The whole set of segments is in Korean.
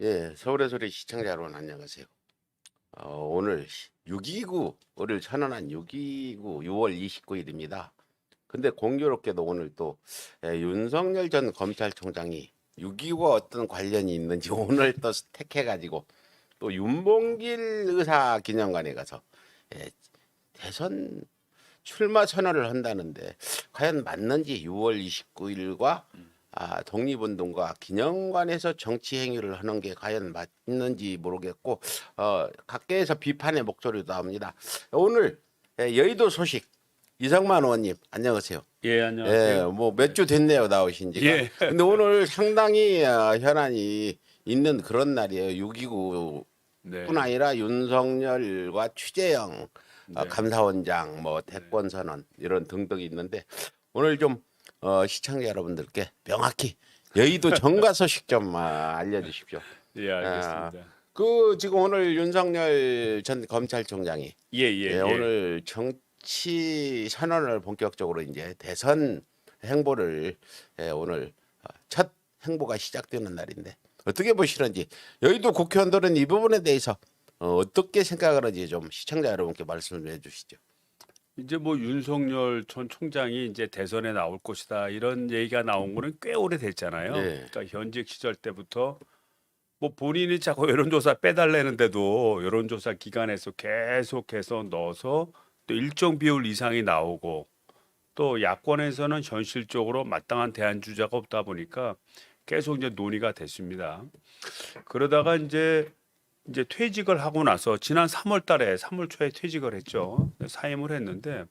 예, 서울의 소리 시청자 여러분 안녕하세요. 오늘 6.29를 선언한 6.29 6월 29일입니다. 근데 공교롭게도 오늘 또 윤석열 전 검찰총장이 6.29와 어떤 관련이 있는지 오늘 또 택해가지고 또 윤봉길 의사 기념관에 가서 예, 대선 출마 선언을 한다는데 과연 맞는지 6월 29일과 독립운동과 기념관에서 정치 행위를 하는 게 과연 맞는지 모르겠고 각계에서 비판의 목소리도 나옵니다. 오늘 여의도 소식 이성만 의원님 안녕하세요. 예, 안녕하세요. 뭐 몇 주 됐네요 나오신 지가. 예. 근데 오늘 상당히 현안이 있는 그런 날이에요. 6.29뿐 네. 아니라 윤석열과 취재영 네. 감사원장 뭐 대권 선언 이런 등등이 있는데 오늘 좀 시청자 여러분들께 명확히 여의도 정가 소식 좀 알려주십시오. 예, 알겠습니다. 그 지금 오늘 윤석열 전 검찰총장이 예. 오늘 정치 선언을 본격적으로 이제 대선 행보를 오늘 첫 행보가 시작되는 날인데 어떻게 보시는지 여의도 국회의원들은 이 부분에 대해서 어떻게 생각을 하는지 좀 시청자 여러분께 말씀을 해주시죠. 이제 뭐 윤석열 전 총장이 이제 대선에 나올 것이다 이런 얘기가 나온 거는 꽤 오래됐잖아요. 예. 그러니까 현직 시절 때부터 뭐 본인이 자꾸 여론조사 빼달라는데도 여론조사 기관에서 계속해서 넣어서 또 일정 비율 이상이 나오고 또 야권에서는 현실적으로 마땅한 대안 주자가 없다 보니까 계속 이제 논의가 됐습니다. 그러다가 이제 퇴직을 하고 나서 지난 3월 달에 3월 초에 퇴직을 했죠. 사임을 했는데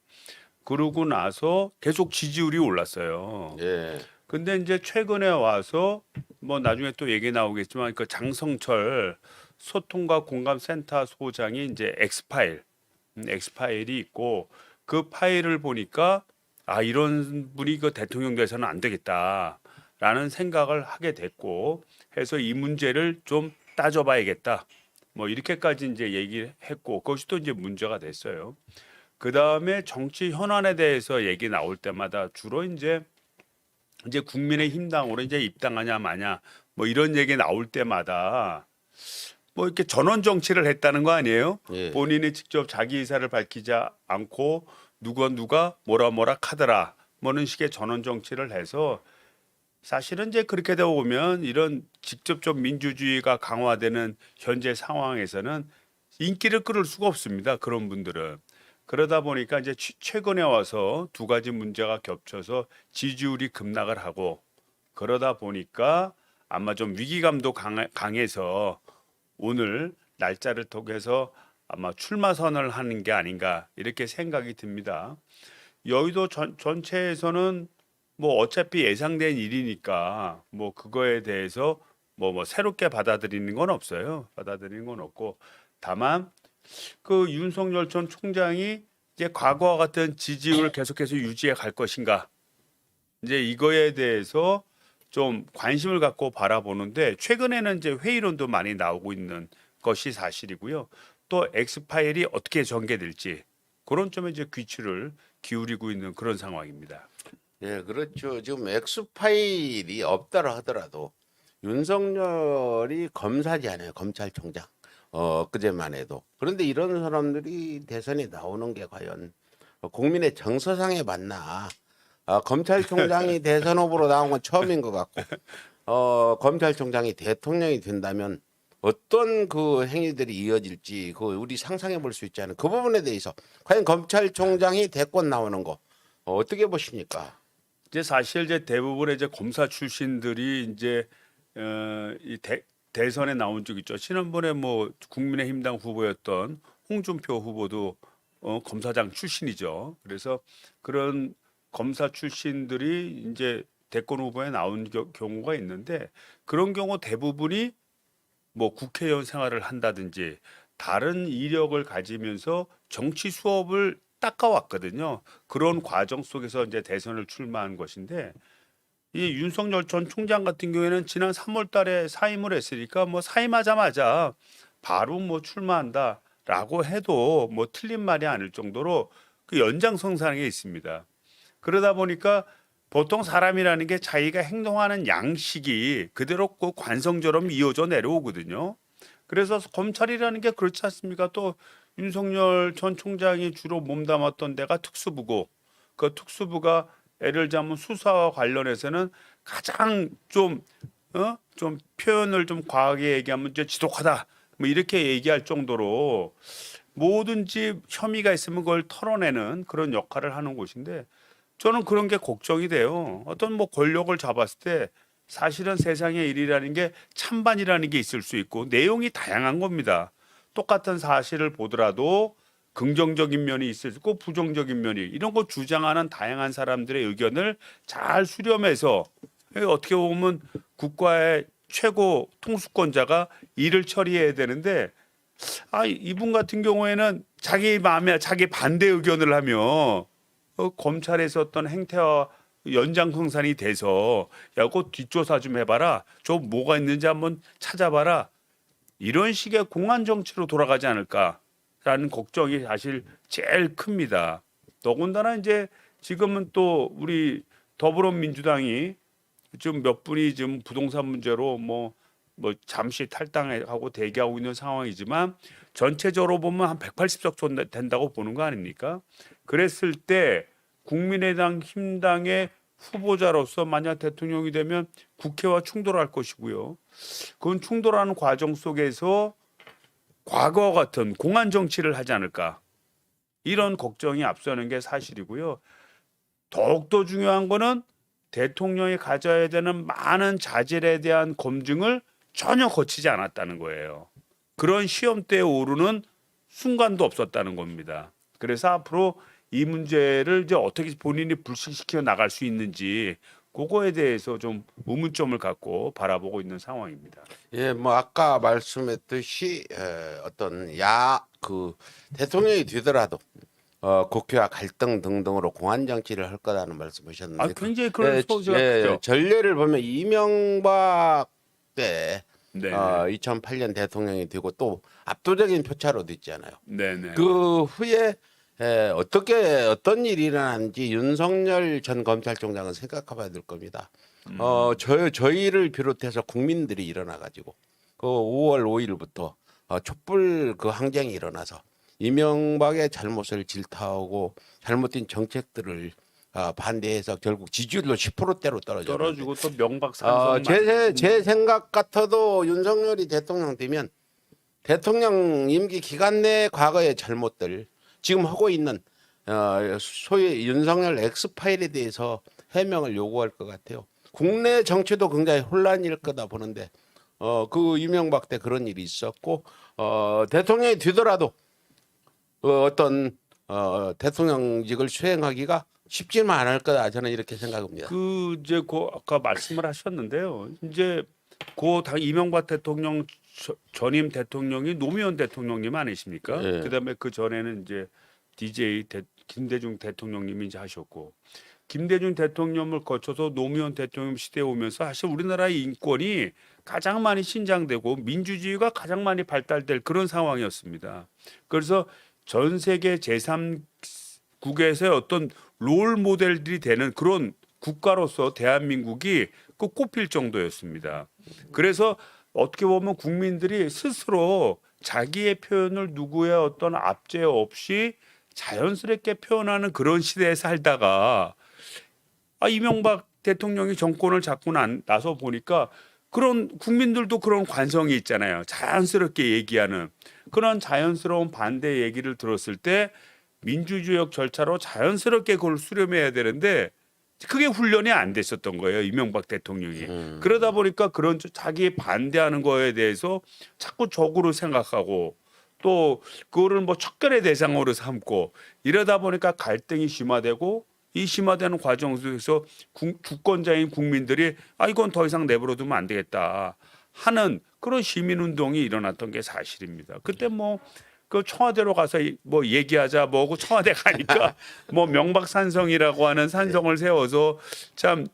그러고 나서 계속 지지율이 올랐어요. 예. 근데 이제 최근에 와서 뭐 나중에 또 얘기 나오겠지만 그 장성철 소통과 공감센터 소장이 이제 엑스파일이 있고 그 파일을 보니까 이런 분이 그 대통령 돼서는 안 되겠다라는 생각을 하게 됐고 해서 이 문제를 좀 따져봐야겠다. 뭐 이렇게까지 이제 얘기했고 그것이 또 이제 문제가 됐어요. 그 다음에 정치 현안에 대해서 얘기 나올 때마다 주로 이제 국민의힘당으로 이제 입당하냐 마냐 뭐 이런 얘기 나올 때마다 뭐 이렇게 전원 정치를 했다는 거 아니에요? 예. 본인이 직접 자기 의사를 밝히지 않고 누가 뭐라 카더라 뭐는 식의 전원 정치를 해서 사실은 이제 그렇게 되어 보면 이런 직접적 민주주의가 강화되는 현재 상황에서는 인기를 끌을 수가 없습니다. 그런 분들은. 그러다 보니까 이제 최근에 와서 두 가지 문제가 겹쳐서 지지율이 급락을 하고 그러다 보니까 아마 좀 위기감도 강해서 오늘 날짜를 통해서 아마 출마 선언을 하는 게 아닌가 이렇게 생각이 듭니다. 여의도 전체에서는 뭐 어차피 예상된 일이니까 뭐 그거에 대해서 뭐 새롭게 받아들이는 건 없어요. 받아들이는 건 없고 다만 그 윤석열 전 총장이 이제 과거와 같은 지지율을 계속해서 유지해 갈 것인가 이제 이거에 대해서 좀 관심을 갖고 바라보는데 최근에는 이제 회의론도 많이 나오고 있는 것이 사실이고요. 또 엑스파일이 어떻게 전개될지 그런 점에 이제 귀추를 기울이고 있는 그런 상황입니다. 예, 그렇죠. 지금 엑스파일이 없다라 하더라도 윤석열이 검사잖아요. 검찰총장. 그제만 해도. 그런데 이런 사람들이 대선에 나오는 게 과연 국민의 정서상에 맞나? 검찰총장이 대선 후보로 나온 건 처음인 것 같고, 검찰총장이 대통령이 된다면 어떤 그 행위들이 이어질지 그 우리 상상해 볼 수 있지 않은 그 부분에 대해서 과연 검찰총장이 대권 나오는 거 어떻게 보십니까? 이제 사실 이제 대부분의 이제 검사 출신들이 이제 이 대선에 나온 적 있죠. 지난번에 뭐 국민의힘당 후보였던 홍준표 후보도 검사장 출신이죠. 그래서 그런 검사 출신들이 이제 대권 후보에 나온 경우가 있는데 그런 경우 대부분이 뭐 국회의원 생활을 한다든지 다른 이력을 가지면서 정치 수업을 닦아왔거든요. 그런 과정 속에서 이제 대선을 출마한 것인데 이 윤석열 전 총장 같은 경우에는 지난 3월 달에 사임을 했으니까 뭐 사임하자마자 바로 뭐 출마한다라고 해도 뭐 틀린 말이 아닐 정도로 그 연장선상에 있습니다. 그러다 보니까 보통 사람이라는 게 자기가 행동하는 양식이 그대로 그 관성처럼 이어져 내려오거든요. 그래서 검찰이라는 게 그렇지 않습니까? 또 윤석열 전 총장이 주로 몸담았던 데가 특수부고 그 특수부가 예를 들자면 수사와 관련해서는 가장 좀 표현을 좀 과하게 얘기하면 이제 지독하다 뭐 이렇게 얘기할 정도로 뭐든지 혐의가 있으면 그걸 털어내는 그런 역할을 하는 곳인데 저는 그런 게 걱정이 돼요. 어떤 뭐 권력을 잡았을 때 사실은 세상의 일이라는 게 찬반이라는 게 있을 수 있고 내용이 다양한 겁니다. 똑같은 사실을 보더라도 긍정적인 면이 있을 수 있고 부정적인 면이 이런 거 주장하는 다양한 사람들의 의견을 잘 수렴해서 어떻게 보면 국가의 최고 통수권자가 일을 처리해야 되는데 이분 같은 경우에는 자기 마음에 자기 반대 의견을 하며 검찰에서 어떤 행태와 연장성산이 돼서 야, 그거 뒷조사 좀 해봐라. 저 뭐가 있는지 한번 찾아봐라. 이런 식의 공안 정치로 돌아가지 않을까라는 걱정이 사실 제일 큽니다. 더군다나 이제 지금은 또 우리 더불어민주당이 지금 몇 분이 지금 부동산 문제로 뭐 잠시 탈당하고 대기하고 있는 상황이지만 전체적으로 보면 한 180석 된다고 보는 거 아닙니까? 그랬을 때 국민의당 힘당의 후보자로서 만약 대통령이 되면 국회와 충돌할 것이고요. 그건 충돌하는 과정 속에서 과거와 같은 공안 정치를 하지 않을까 이런 걱정이 앞서는 게 사실이고요. 더욱더 중요한 거는 대통령이 가져야 되는 많은 자질에 대한 검증을 전혀 거치지 않았다는 거예요. 그런 시험대에 오르는 순간도 없었다는 겁니다. 그래서 앞으로 이 문제를 이제 어떻게 본인이 불식시켜 나갈 수 있는지 그거에 대해서 좀 의문점을 갖고 바라보고 있는 상황입니다. 예, 뭐 아까 말씀했듯이 어떤 그 대통령이 되더라도 국회와 갈등 등등으로 공안 정치를 할 거라는 말씀하셨는데 굉장히 그런 소지가 크죠. 전례를 보면 이명박 때 네, 2008년 대통령이 되고 또 압도적인 표차로 됐잖아요. 네네. 그 후에 어떤 일이 일어났는지 윤석열 전 검찰총장은 생각해봐야 될 겁니다. 저희를 비롯해서 국민들이 일어나가지고 그 5월 5일부터 촛불 그 항쟁이 일어나서 이명박의 잘못을 질타하고 잘못된 정책들을 반대해서 결국 지지율도 10%대로 떨어졌는데 떨어지고 또 명박 산성 제 생각 같아도 윤석열이 대통령 되면 대통령 임기 기간 내 과거의 잘못들 지금 하고 있는 소위 윤석열 엑스파일에 대해서 해명을 요구할 것 같아요. 국내 정치도 굉장히 혼란일 거다 보는데 그 이명박 때 그런 일이 있었고 대통령이 되더라도 어떤 대통령직을 수행하기가 쉽지는 않을 거다 저는 이렇게 생각합니다. 이제 아까 말씀을 하셨는데요. 이제 이명박 대통령 전임 대통령이 노무현 대통령님 아니십니까? 예. 그다음에 그 전에는 이제 김대중 대통령님이 이제 하셨고 김대중 대통령을 거쳐서 노무현 대통령 시대에 오면서 사실 우리나라의 인권이 가장 많이 신장되고 민주주의가 가장 많이 발달될 그런 상황이었습니다. 그래서 전 세계 제3국에서의 어떤 롤 모델들이 되는 그런 국가로서 대한민국이 꼽힐 정도였습니다. 그래서 어떻게 보면 국민들이 스스로 자기의 표현을 누구의 어떤 압제 없이 자연스럽게 표현하는 그런 시대에 살다가 이명박 대통령이 정권을 잡고 나서 보니까 그런 국민들도 그런 관성이 있잖아요. 자연스럽게 얘기하는 그런 자연스러운 반대 얘기를 들었을 때 민주주의적 절차로 자연스럽게 그걸 수렴해야 되는데 그게 훈련이 안 됐었던 거예요. 이명박 대통령이. 그러다 보니까 그런 자기 반대하는 거에 대해서 자꾸 적으로 생각하고 또 그거를 뭐 척결의 대상으로 삼고 이러다 보니까 갈등이 심화되고 이 심화되는 과정 속에서 주권자인 국민들이 이건 더 이상 내버려두면 안 되겠다 하는 그런 시민운동이 일어났던 게 사실입니다. 그때 그 청와대로 가서 뭐 얘기하자 뭐고 청와대 가니까 뭐 명박산성이라고 하는 산성을 세워서 참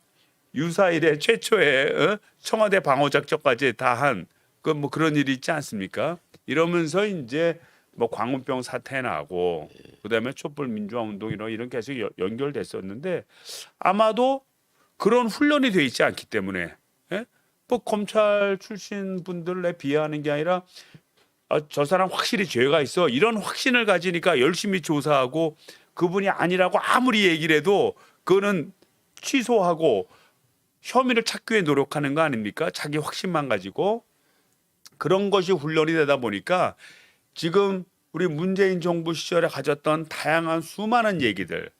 유사일의 최초의 청와대 방어작전까지 다 한 그 뭐 그런 일이 있지 않습니까? 이러면서 이제 뭐 광우병 사태 나고 그다음에 촛불 민주화 운동 이런 계속 연결됐었는데 아마도 그런 훈련이 돼 있지 않기 때문에 예? 뭐 검찰 출신 분들을 내 비하하는 게 아니라 저 사람 확실히 죄가 있어 이런 확신을 가지니까 열심히 조사하고 그분이 아니라고 아무리 얘기를 해도 그거는 취소하고 혐의를 찾기 위해 노력하는 거 아닙니까? 자기 확신만 가지고 그런 것이 훈련이 되다 보니까 지금 우리 문재인 정부 시절에 가졌던 다양한 수많은 얘기들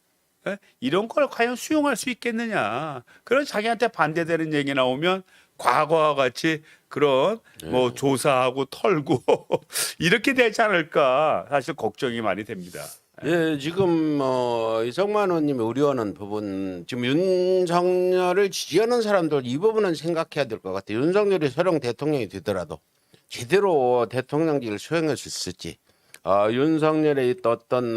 예? 이런 걸 과연 수용할 수 있겠느냐. 그런 자기한테 반대되는 얘기 나오면 과거와 같이 그런 뭐 조사하고 털고 이렇게 되지 않을까 사실 걱정이 많이 됩니다. 예, 지금 이성만 의원님이 우려하는 부분, 지금 윤석열을 지지하는 사람들 이 부분은 생각해야 될 것 같아요. 윤석열이 설령 대통령이 되더라도 제대로 대통령직을 수행할 수 있을지, 윤석열의 어떤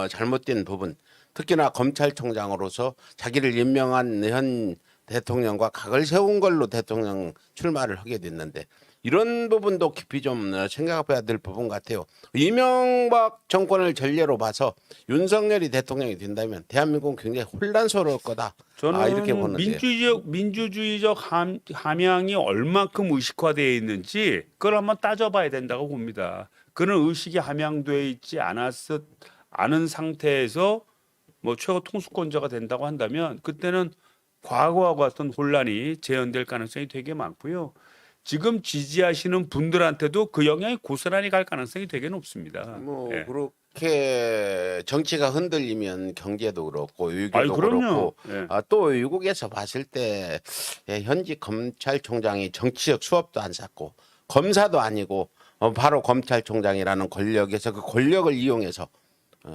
잘못된 부분, 특히나 검찰총장으로서 자기를 임명한 현 대통령과 각을 세운 걸로 대통령 출마를 하게 됐는데 이런 부분도 깊이 좀 생각해야 될 부분 같아요. 이명박 정권을 전례로 봐서 윤석열이 대통령이 된다면 대한민국은 굉장히 혼란스러울 거다. 저는 이렇게 보는데요. 민주주의적 함양이 얼만큼 의식화되어 있는지 그걸 한번 따져봐야 된다고 봅니다. 그런 의식이 함양되어 있지 않은 상태에서 뭐 최고 통수권자가 된다고 한다면 그때는 과거와 같은 혼란이 재현될 가능성이 되게 많고요. 지금 지지하시는 분들한테도 그 영향이 고스란히 갈 가능성이 되게 높습니다. 뭐 예. 그렇게 정치가 흔들리면 경제도 그렇고 아이, 외교도 그럼요. 그렇고 예. 또 외국에서 봤을 때 현직 검찰총장이 정치적 수업도 안 쌓고 검사도 아니고 바로 검찰총장이라는 권력에서 그 권력을 이용해서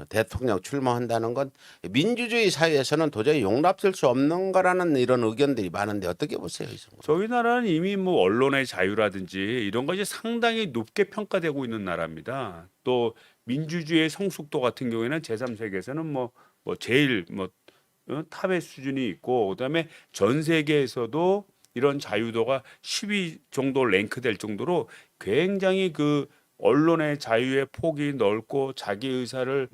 대통령 출마한다는 건 민주주의 사회에서는 도저히 용납될 수 없는 거라는 이런 의견들이 많은데 어떻게 보세요, 이성훈? 저희 나라는 이미 뭐 언론의 자유라든지 이런 것이 상당히 높게 평가되고 있는 나라입니다. 또 민주주의의 성숙도 같은 경우에는 제3세계에서는 뭐 제일 탑의 수준이 있고 그다음에 전 세계에서도 이런 자유도가 10위 정도 랭크될 정도로 굉장히 그 언론의 자유의 폭이 넓고 자기 의사를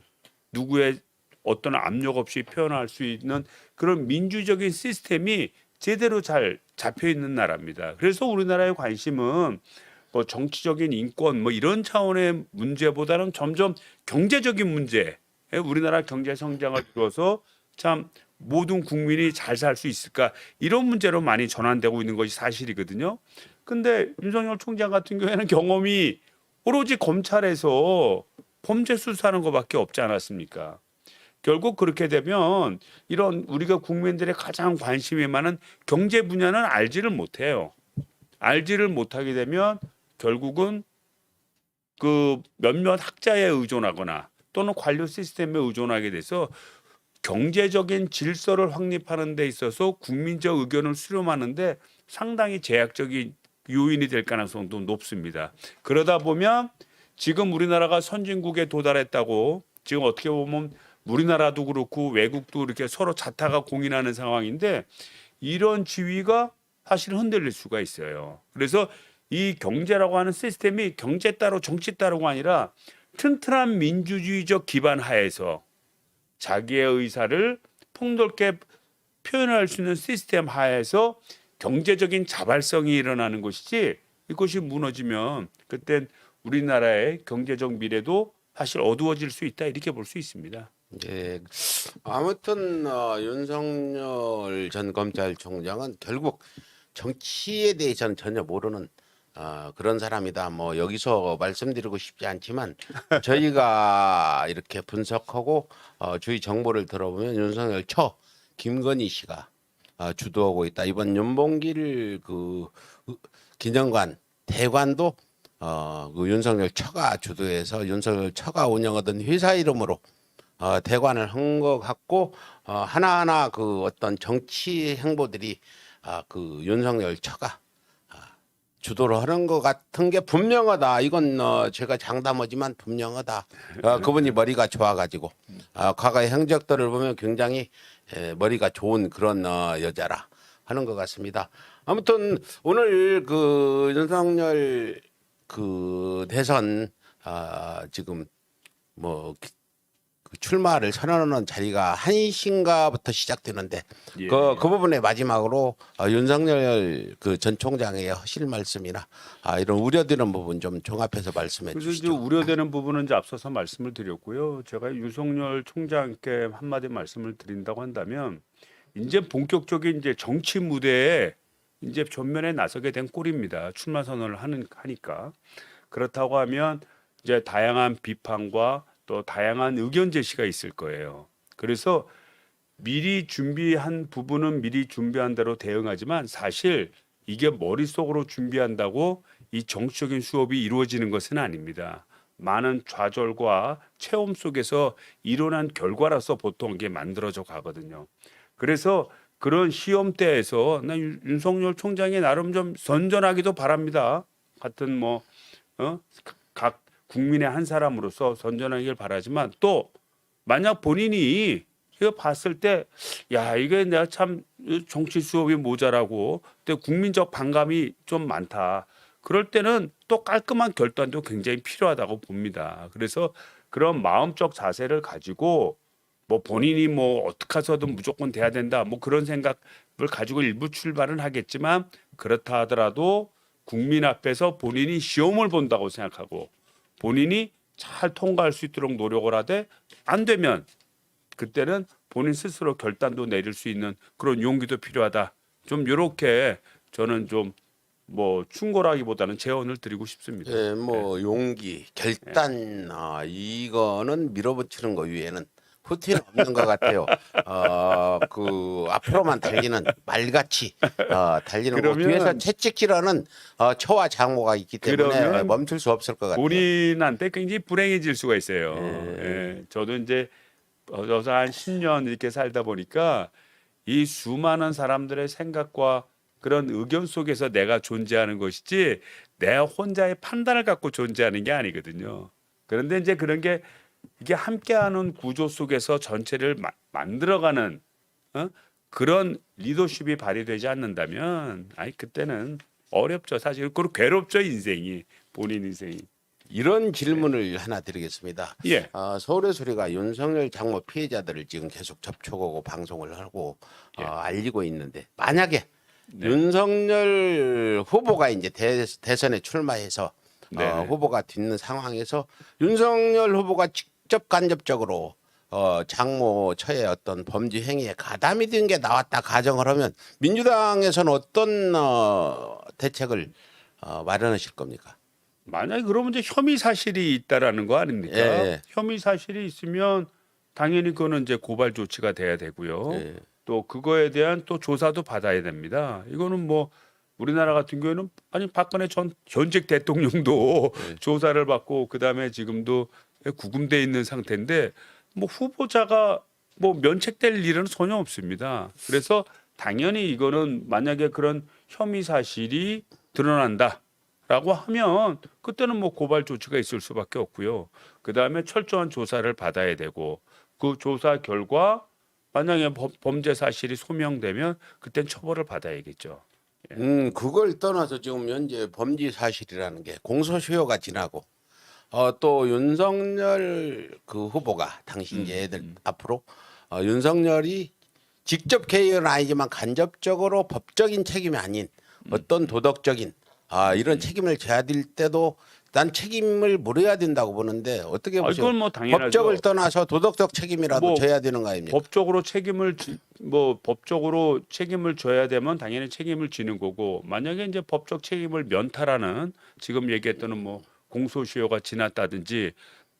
누구의 어떤 압력 없이 표현할 수 있는 그런 민주적인 시스템이 제대로 잘 잡혀 있는 나라입니다. 그래서 우리나라의 관심은 뭐 정치적인 인권 뭐 이런 차원의 문제보다는 점점 경제적인 문제, 우리나라 경제 성장을 이루어서 참 모든 국민이 잘 살 수 있을까 이런 문제로 많이 전환되고 있는 것이 사실이거든요. 근데 윤석열 총장 같은 경우에는 경험이 오로지 검찰에서 범죄 수사하는 것밖에 없지 않았습니까? 결국 그렇게 되면 이런 우리가 국민들의 가장 관심이 많은 경제 분야는 알지를 못해요. 알지를 못하게 되면 결국은 그 몇몇 학자에 의존하거나 또는 관료 시스템에 의존하게 돼서 경제적인 질서를 확립하는 데 있어서 국민적 의견을 수렴하는데 상당히 제약적인 요인이 될 가능성도 높습니다. 그러다 보면 지금 우리나라가 선진국에 도달했다고 지금 어떻게 보면 우리나라도 그렇고 외국도 이렇게 서로 자타가 공인하는 상황인데 이런 지위가 사실 흔들릴 수가 있어요. 그래서 이 경제라고 하는 시스템이 경제 따로 정치 따로가 아니라 튼튼한 민주주의적 기반 하에서 자기의 의사를 폭넓게 표현할 수 있는 시스템 하에서 경제적인 자발성이 일어나는 것이지 이것이 무너지면 그땐 우리나라의 경제적 미래도 사실 어두워질 수 있다 이렇게 볼 수 있습니다. 예, 아무튼 윤석열 전 검찰총장은 결국 정치에 대해서는 전혀 모르는 그런 사람이다. 뭐 여기서 말씀드리고 싶지 않지만 저희가 이렇게 분석하고 주위 정보를 들어보면 윤석열 처 김건희 씨가 주도하고 있다. 이번 윤봉길 그 기념관 대관도 그 윤석열 처가 주도해서 윤석열 처가 운영하던 회사 이름으로 대관을 한 것 같고 하나하나 그 어떤 정치 행보들이 그 윤석열 처가 주도를 하는 것 같은 게 분명하다. 이건 제가 장담하지만 분명하다. 그분이 머리가 좋아가지고 과거의 행적들을 보면 굉장히 머리가 좋은 그런 여자라 하는 것 같습니다. 아무튼 오늘 그 윤석열 그 대선 지금 뭐 그 출마를 선언하는 자리가 1시인가부터 시작되는데 예. 그 부분에 마지막으로 윤석열 그 전 총장의 하실 말씀이나 이런 우려되는 부분 좀 종합해서 말씀해 그래서 이제 주시죠. 우려되는 부분은 이제 앞서서 말씀을 드렸고요. 제가 윤석열 총장께 한마디 말씀을 드린다고 한다면 이제 본격적인 이제 정치 무대에 이제 전면에 나서게 된 꼴입니다. 출마 선언을 하니까. 그렇다고 하면 이제 다양한 비판과 또 다양한 의견 제시가 있을 거예요. 그래서 미리 준비한 부분은 미리 준비한 대로 대응하지만 사실 이게 머릿속으로 준비한다고 이 정치적인 수업이 이루어지는 것은 아닙니다. 많은 좌절과 체험 속에서 일어난 결과라서 보통 이게 만들어져 가거든요. 그래서 그런 시험대에서 나 윤석열 총장이 나름 좀 선전하기도 바랍니다. 같은 각 국민의 한 사람으로서 선전하길 바라지만 또 만약 본인이 이거 봤을 때 야 이게 내가 참 정치 수업이 모자라고 또 국민적 반감이 좀 많다. 그럴 때는 또 깔끔한 결단도 굉장히 필요하다고 봅니다. 그래서 그런 마음적 자세를 가지고 뭐 본인이 뭐 어떻게 해서든 무조건 돼야 된다. 뭐 그런 생각을 가지고 일부 출발은 하겠지만 그렇다 하더라도 국민 앞에서 본인이 시험을 본다고 생각하고 본인이 잘 통과할 수 있도록 노력을 하되 안 되면 그때는 본인 스스로 결단도 내릴 수 있는 그런 용기도 필요하다. 좀 이렇게 저는 좀 뭐 충고라기보다는 제언을 드리고 싶습니다. 예, 뭐 용기, 결단 이거는 밀어붙이는 거 위에는 후퇴는 없는 것 같아요. 그 앞으로만 달리는 말같이 달리는 거 그러면- 뒤에서 채찍질하는 처와 장모가 있기 때문에 그러면 멈출 수 없을 것 같아요. 본인한테 굉장히 불행해질 수가 있어요. 예. 저도 이제 여기서 한 10년 이렇게 살다 보니까 이 수많은 사람들의 생각과 그런 의견 속에서 내가 존재하는 것이지 내 혼자의 판단을 갖고 존재하는 게 아니거든요. 그런데 이제 그런 게 이게 함께하는 구조 속에서 전체를 만들어가는 그런 리더십이 발휘되지 않는다면 아니 그때는 어렵죠. 사실 그리고 괴롭죠 인생이 본인 인생이. 이런 질문을 하나 드리겠습니다. 예. 서울의 소리가 윤석열 장모 피해자들을 지금 계속 접촉하고 방송을 하고 알리고 있는데 만약에 윤석열 후보가 이제 대선에 출마해서 후보가 되는 상황에서 윤석열 후보가 직접 간접적으로 장모 처의 어떤 범죄 행위에 가담이 된 게 나왔다 가정을 하면 민주당에서는 어떤 대책을 마련하실 겁니까? 만약에 그러면 이제 혐의 사실이 있다라는 거 아닙니까? 예. 혐의 사실이 있으면 당연히 그거는 이제 고발 조치가 돼야 되고요. 예. 또 그거에 대한 또 조사도 받아야 됩니다. 이거는 뭐 우리나라 같은 경우에는 아니 박근혜 전 현직 대통령도 조사를 받고 그다음에 지금도 구금돼 있는 상태인데 뭐 후보자가 뭐 면책될 일은 전혀 없습니다. 그래서 당연히 이거는 만약에 그런 혐의 사실이 드러난다라고 하면 그때는 뭐 고발 조치가 있을 수밖에 없고요. 그다음에 철저한 조사를 받아야 되고 그 조사 결과 만약에 범죄 사실이 소명되면 그땐 처벌을 받아야겠죠. 그걸 떠나서 지금 현재 범죄 사실이라는 게 공소시효가 지나고 또 윤석열 그 후보가 당시 이제 애들 앞으로 윤석열이 직접 개입은 아니지만 간접적으로 법적인 책임이 아닌 어떤 도덕적인 이런 책임을 져야 될 때도 난 책임을 물어야 된다고 보는데 어떻게 보세요? 이건 뭐 당연하죠. 법적을 떠나서 도덕적 책임이라도 뭐 져야 되는 거 아닙니까? 법적으로 법적으로 책임을 져야 되면 당연히 책임을 지는 거고 만약에 이제 법적 책임을 면탈하는 지금 얘기했던 뭐 공소시효가 지났다든지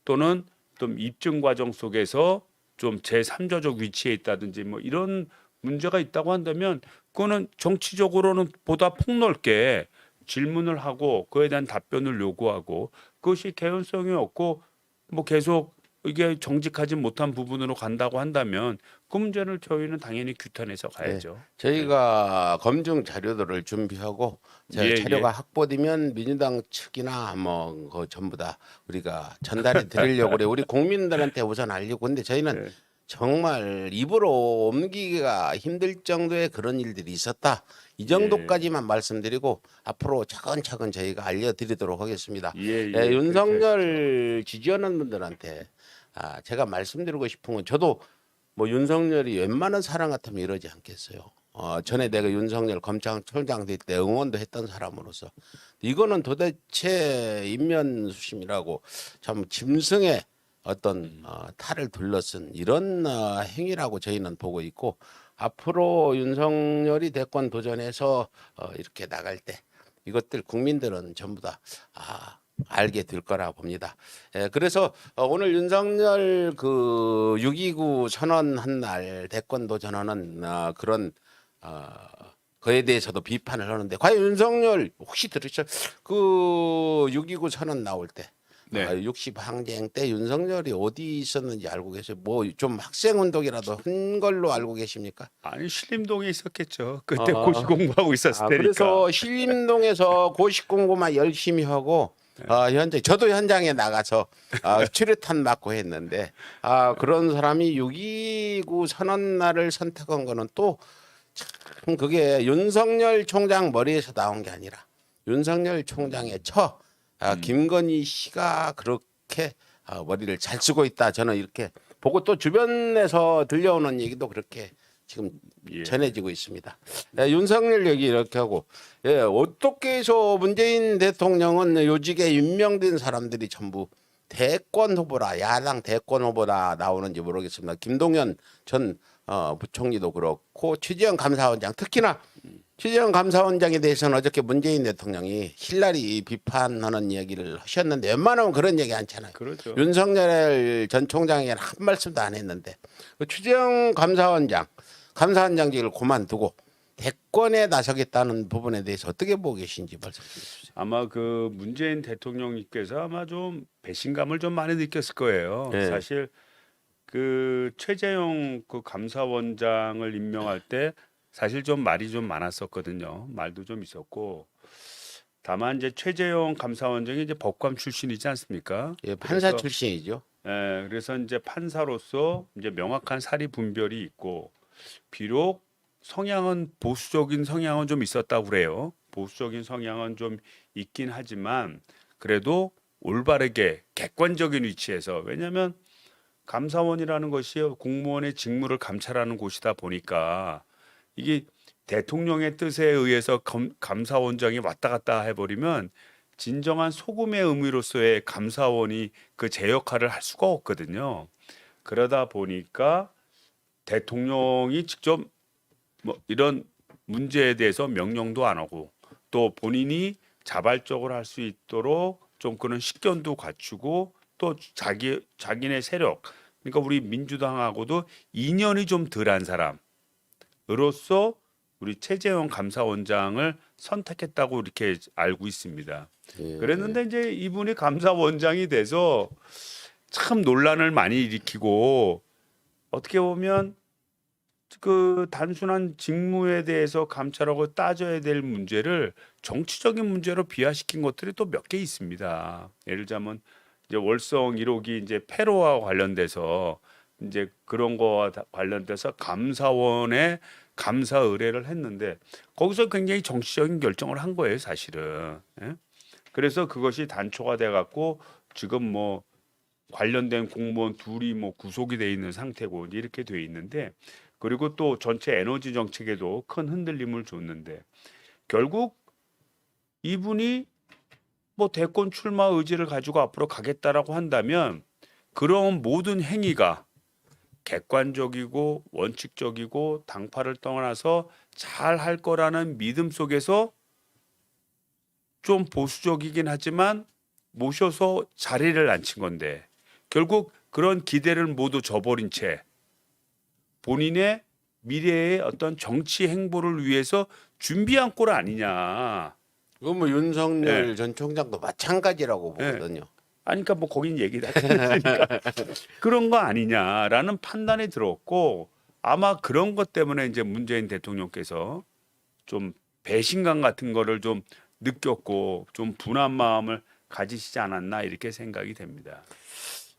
또는 좀 입증 과정 속에서 좀 제3자적 위치에 있다든지 뭐 이런 문제가 있다고 한다면 그거는 정치적으로는 보다 폭넓게 질문을 하고 그에 대한 답변을 요구하고 그것이 개연성이 없고 뭐 계속 이게 정직하지 못한 부분으로 간다고 한다면 그 문제를 저희는 당연히 규탄해서 가야죠. 저희가 검증 자료들을 준비하고 예, 자료가 예. 확보되면 민주당 측이나 뭐 그 전부 다 우리가 전달해 드리려고 그래. 우리 국민들한테 우선 알리고 근데 저희는 네. 정말 입으로 옮기기가 힘들 정도의 그런 일들이 있었다. 이 정도까지만 말씀드리고 앞으로 차근차근 저희가 알려드리도록 하겠습니다. 예, 예. 윤석열 지지하는 분들한테 제가 말씀드리고 싶은 건 저도 뭐 윤석열이 웬만한 사람 같으면 이러지 않겠어요. 전에 내가 윤석열 검찰총장 될 때 응원도 했던 사람으로서 이거는 도대체 인면수심이라고 참 짐승의 어떤 탈을 둘러쓴 이런 행위라고 저희는 보고 있고 앞으로 윤석열이 대권 도전해서 이렇게 나갈 때 이것들 국민들은 전부 다 알게 될 거라 봅니다. 그래서 오늘 윤석열 그 6.29 선언한 날 대권 도전하는 그런 그에 대해서도 비판을 하는데 과연 윤석열 혹시 들으셨 그 6.29 선언 나올 때 네. 60 항쟁 때 윤석열이 어디 있었는지 알고 계세요? 뭐 좀 학생 운동이라도 한 걸로 알고 계십니까? 아니 신림동에 있었겠죠. 그때 아, 고시 공부하고 있었을 테니까. 그래서 신림동에서 고시 공부만 열심히 하고 현재 저도 현장에 나가서 추류탄 맞고 했는데 그런 사람이 6.29 선언날을 선택한 거는 또 참 그게 윤석열 총장 머리에서 나온 게 아니라 윤석열 총장의 김건희 씨가 그렇게 머리를 잘 쓰고 있다. 저는 이렇게 보고 또 주변에서 들려오는 얘기도 그렇게 지금 예. 전해지고 있습니다. 윤석열 얘기 이렇게 하고 어떻게 해서 문재인 대통령은 요직에 임명된 사람들이 전부 대권 후보라 야당 대권 후보라 나오는지 모르겠습니다. 김동연 전 부총리도 그렇고 최재형 감사원장 특히나 최재형 감사원장에 대해서는 어저께 문재인 대통령이 힐러리 비판하는 이야기를 하셨는데 웬만하면 그런 얘기 않잖아요. 그렇죠. 윤석열 전 총장에게는 한 말씀도 안 했는데 그 최재형 감사원장직을 그만두고 대권에 나서겠다는 부분에 대해서 어떻게 보고 계신지 말씀해 주세요. 아마 그 문재인 대통령님께서 아마 좀 배신감을 좀 많이 느꼈을 거예요. 네. 사실 그 최재형 그 감사원장을 임명할 때 사실 좀 말이 좀 많았었거든요. 말도 좀 있었고 다만 이제 최재형 감사원장이 이제 법관 출신이지 않습니까? 예, 판사 그래서 출신이죠. 그래서 이제 판사로서 이제 명확한 사리 분별이 있고 비록 성향은 보수적인 성향은 좀 있었다고 그래요. 보수적인 성향은 좀 있긴 하지만 그래도 올바르게 객관적인 위치에서 왜냐하면 감사원이라는 것이 공무원의 직무를 감찰하는 곳이다 보니까 이게 대통령의 뜻에 의해서 감사원장이 왔다 갔다 해버리면 진정한 소금의 의미로서의 감사원이 그 제 역할을 할 수가 없거든요. 그러다 보니까 대통령이 직접 뭐 이런 문제에 대해서 명령도 안 하고 또 본인이 자발적으로 할 수 있도록 좀 그런 식견도 갖추고 또 자기네 세력 그러니까 우리 민주당하고도 인연이 좀 덜한 사람으로서 우리 최재형 감사원장을 선택했다고 이렇게 알고 있습니다. 예. 그랬는데 이제 이분이 감사원장이 돼서 참 논란을 많이 일으키고 어떻게 보면 그 단순한 직무에 대해서 감찰하고 따져야 될 문제를 정치적인 문제로 비화시킨 것들이 또 몇 개 있습니다. 예를 들자면 이제 월성 1호기 이제 폐로와 관련돼서 이제 그런 거와 관련돼서 감사원에 감사 의뢰를 했는데 거기서 굉장히 정치적인 결정을 한 거예요, 사실은. 예? 그래서 그것이 단초가 돼 갖고 지금 뭐 관련된 공무원 둘이 뭐 구속이 돼 있는 상태고 이렇게 돼 있는데 그리고 또 전체 에너지 정책에도 큰 흔들림을 줬는데 결국 이분이 뭐 대권 출마 의지를 가지고 앞으로 가겠다라고 한다면 그런 모든 행위가 객관적이고 원칙적이고 당파를 떠나서 잘 할 거라는 믿음 속에서 좀 보수적이긴 하지만 모셔서 자리를 앉힌 건데 결국 그런 기대를 모두 저버린 채 본인의 미래의 어떤 정치 행보를 위해서 준비한 꼴 아니냐. 이거 뭐 윤석열 네. 전 총장도 마찬가지라고 네. 보거든요. 아니 그러니까 뭐 거긴 얘기다 했으니까 그런 거 아니냐라는 판단이 들었고 아마 그런 것 때문에 이제 문재인 대통령께서 좀 배신감 같은 거를 좀 느꼈고 좀 분한 마음을 가지시지 않았나 이렇게 생각이 됩니다.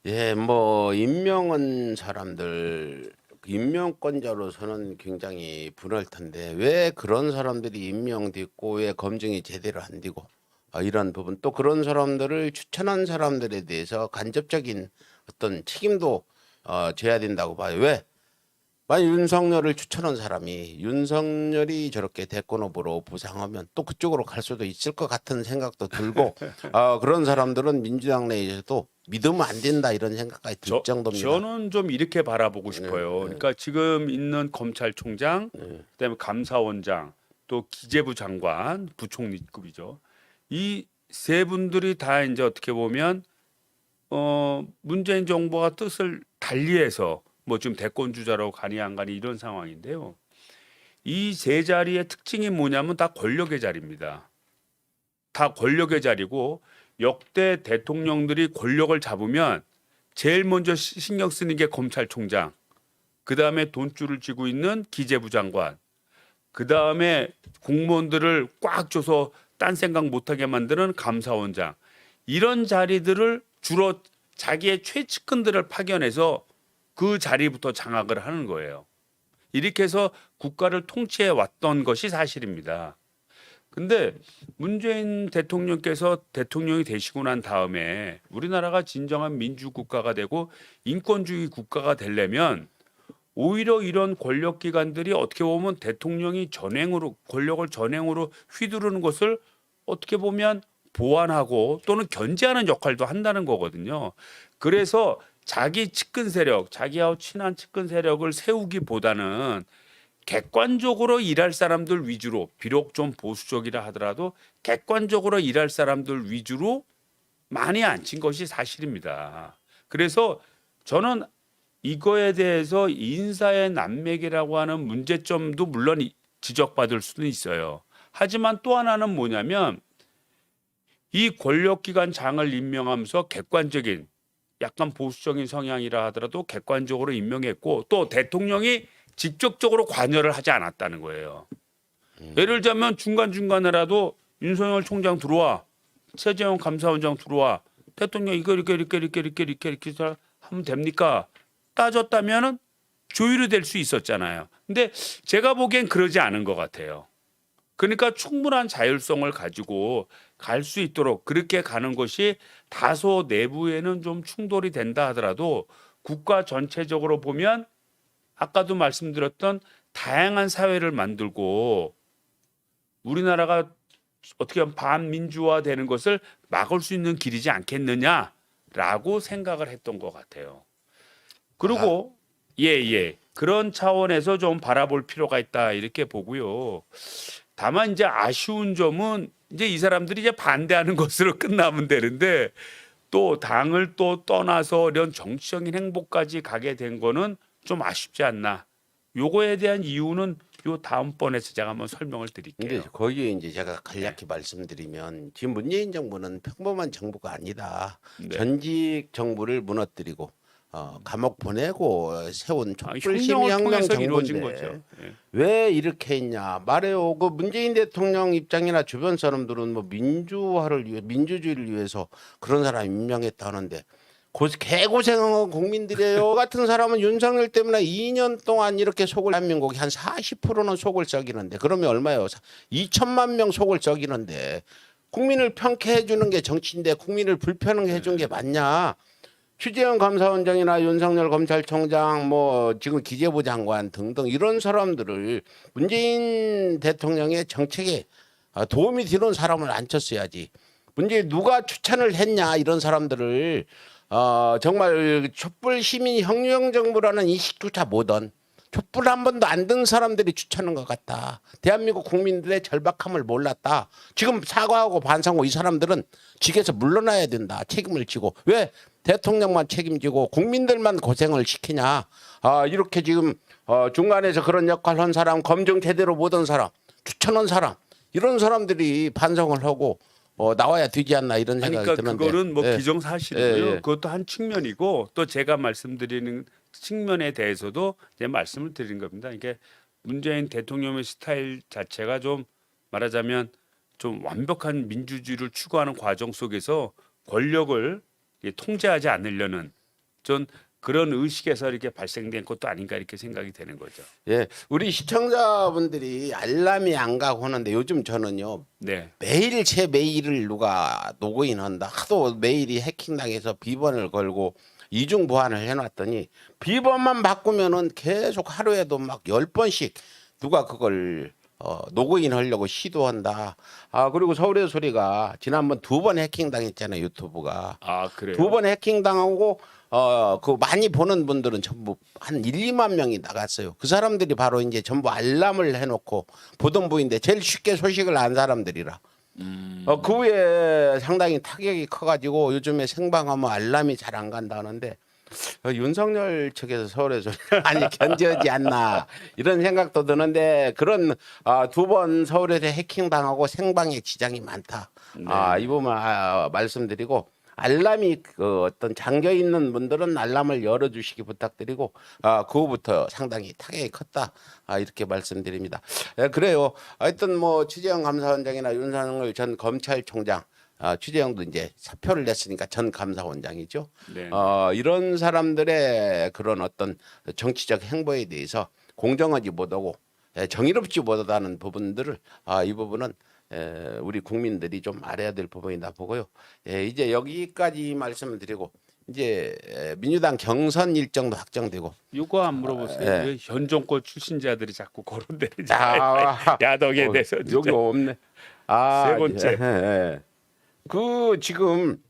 예, 뭐 임명한 사람들 임명권자로서는 굉장히 분할 텐데 왜 그런 사람들이 임명됐고 왜 검증이 제대로 안 되고 이런 부분 또 그런 사람들을 추천한 사람들에 대해서 간접적인 어떤 책임도 져야 된다고 봐요. 왜? 만약 윤석열을 추천한 사람이 윤석열이 저렇게 대권 후보로 부상하면 또 그쪽으로 갈 수도 있을 것 같은 생각도 들고 그런 사람들은 민주당 내에서도 믿으면 안 된다 이런 생각까지 들 정도입니다. 저는 좀 이렇게 바라보고 싶어요. 그러니까 지금 있는 검찰총장, 그다음에 감사원장, 또 기재부 장관, 부총리급이죠. 이 세 분들이 다 이제 어떻게 보면 문재인 정부가 뜻을 달리해서 뭐 지금 대권 주자로 가니 안 가니 이런 상황인데요. 이 세 자리의 특징이 뭐냐면 다 권력의 자리입니다. 다 권력의 자리고 역대 대통령들이 권력을 잡으면 제일 먼저 신경 쓰는 게 검찰총장, 그 다음에 돈줄을 쥐고 있는 기재부 장관, 그 다음에 공무원들을 꽉 줘서 딴 생각 못하게 만드는 감사원장, 이런 자리들을 주로 자기의 최측근들을 파견해서 그 자리부터 장악을 하는 거예요. 이렇게 해서 국가를 통치해 왔던 것이 사실입니다. 근데 문재인 대통령께서 대통령이 되시고 난 다음에 우리나라가 진정한 민주국가가 되고 인권주의 국가가 되려면 오히려 이런 권력기관들이 어떻게 보면 대통령이 권력을 전횡으로 휘두르는 것을 어떻게 보면 보완하고 또는 견제하는 역할도 한다는 거거든요. 그래서 자기 측근 세력, 자기하고 친한 측근 세력을 세우기보다는 객관적으로 일할 사람들 위주로, 비록 좀 보수적이라 하더라도 객관적으로 일할 사람들 위주로 많이 앉힌 것이 사실입니다. 그래서 저는 이거에 대해서 인사의 난맥이라고 하는 문제점도 물론 지적받을 수는 있어요. 하지만 또 하나는 뭐냐면 이 권력기관 장을 임명하면서 객관적인 약간 보수적인 성향이라 하더라도 객관적으로 임명했고 또 대통령이 직접적으로 관여를 하지 않았다는 거예요. 예를 들자면 중간중간에라도 윤석열 총장 들어와, 최재형 감사원장 들어와, 대통령 이거 이렇게 하면 됩니까? 따졌다면은 조율이 될 수 있었잖아요. 근데 제가 보기엔 그러지 않은 것 같아요. 그러니까 충분한 자율성을 가지고 갈 수 있도록 그렇게 가는 것이 다소 내부에는 좀 충돌이 된다 하더라도 국가 전체적으로 보면 아까도 말씀드렸던 다양한 사회를 만들고 우리나라가 어떻게 보면 반민주화되는 것을 막을 수 있는 길이지 않겠느냐라고 생각을 했던 것 같아요. 그리고 그런 차원에서 좀 바라볼 필요가 있다 이렇게 보고요. 다만 이제 아쉬운 점은 이제 이 사람들이 이제 반대하는 것으로 끝나면 되는데 또 당을 또 떠나서 이런 정치적인 행보까지 가게 된 거는 좀 아쉽지 않나. 요거에 대한 이유는 요 다음번에서 제가 한번 설명을 드릴게요. 근데 거기에 이제 제가 간략히 말씀드리면 지금 문재인 정부는 평범한 정부가 아니다. 네. 전직 정부를 무너뜨리고 감옥 보내고 세운 촛불 혁명을 시민혁명 통해서 이루어진 정부인데 거죠. 예. 왜 이렇게 했냐 말해요. 그 문재인 대통령 입장이나 주변 사람들은 뭐 민주화를 위해 민주주의를 위해서 그런 사람 임명했다 하는데 개고생한 국민들이에요. 같은 사람은 윤석열 때문에 2년 동안 이렇게 속을 대한민국이 한 40%는 속을 썩이는데 그러면 얼마예요? 2천만 명 속을 썩이는데 국민을 평가해 주는 게 정치인데 국민을 불편하게 준 게 맞냐? 추재형 감사원장이나 윤석열 검찰총장 뭐 지금 기재부 장관 등등 이런 사람들을 문재인 대통령의 정책에 도움이 되는 사람을 앉혔어야지. 문재인 누가 추천을 했냐 이런 사람들을 정말 촛불 시민 혁명 정부라는 인식조차 못한 촛불 한 번도 안 든 사람들이 추천한 것 같다. 대한민국 국민들의 절박함을 몰랐다. 지금 사과하고 반성하고 이 사람들은 직에서 물러나야 된다. 책임을 지고. 왜 대통령만 책임지고 국민들만 고생을 시키냐. 이렇게 지금 중간에서 그런 역할을 한 사람, 검증 제대로 못한 사람, 추천한 사람 이런 사람들이 반성을 하고 나와야 되지 않나 이런 생각이 그러니까 드는데. 그거는 뭐 예. 기정사실이고요. 예. 그것도 한 측면이고 또 제가 말씀드리는 측면에 대해서도 이제 말씀을 드린 겁니다. 이게 문재인 대통령의 스타일 자체가 좀 말하자면 좀 완벽한 민주주의를 추구하는 과정 속에서 권력을 통제하지 않으려는 좀 그런 의식에서 이렇게 발생된 것도 아닌가 이렇게 생각이 되는 거죠. 예, 우리 시청자분들이 알람이 안 가고 하는데 요즘 저는요 네. 매일체 메일을 누가 로그인한다 하도 메일이 해킹당해서 비번을 걸고 이중 보안을 해놨더니 비번만 바꾸면은 계속 하루에도 막 10번씩 누가 그걸 로그인 하려고 시도한다. 아 그리고 서울의 소리가 지난번 2번 해킹당했잖아요 유튜브가. 아 그래요? 2번 해킹당하고 그 많이 보는 분들은 전부 한 1, 2만 명이 나갔어요. 그 사람들이 바로 이제 전부 알람을 해놓고 보던 분인데 제일 쉽게 소식을 안 사람들이라. 그 후에 상당히 타격이 커가지고 요즘에 생방하면 알람이 잘 안 간다는데 윤석열 측에서 서울에서 많이 견제하지 않나 이런 생각도 드는데 그런 2번 서울에서 해킹당하고 생방에 지장이 많다. 이 부분 말씀드리고 알람이 그 어떤 잠겨 있는 분들은 알람을 열어주시기 부탁드리고 그 후부터 상당히 타격이 컸다 이렇게 말씀드립니다. 그래요. 하여튼 뭐 추재형 감사원장이나 윤석열 전 검찰총장 추재형도 이제 사표를 냈으니까 전 감사원장이죠. 네. 이런 사람들의 그런 어떤 정치적 행보에 대해서 공정하지 못하고 정의롭지 못하다는 부분들을 이 부분은 우리 국민들이 좀 알아야 될 부분이다 보고요. 이제 여기까지 말씀을 드리고 이제 민주당 경선 일정도 확정되고 이거 안 물어보세요. 예. 왜 현 정권 출신자들이 자꾸 거론되잖아요. 야덕에 대해서 진짜. 여기 없네. 세 번째. 그 지금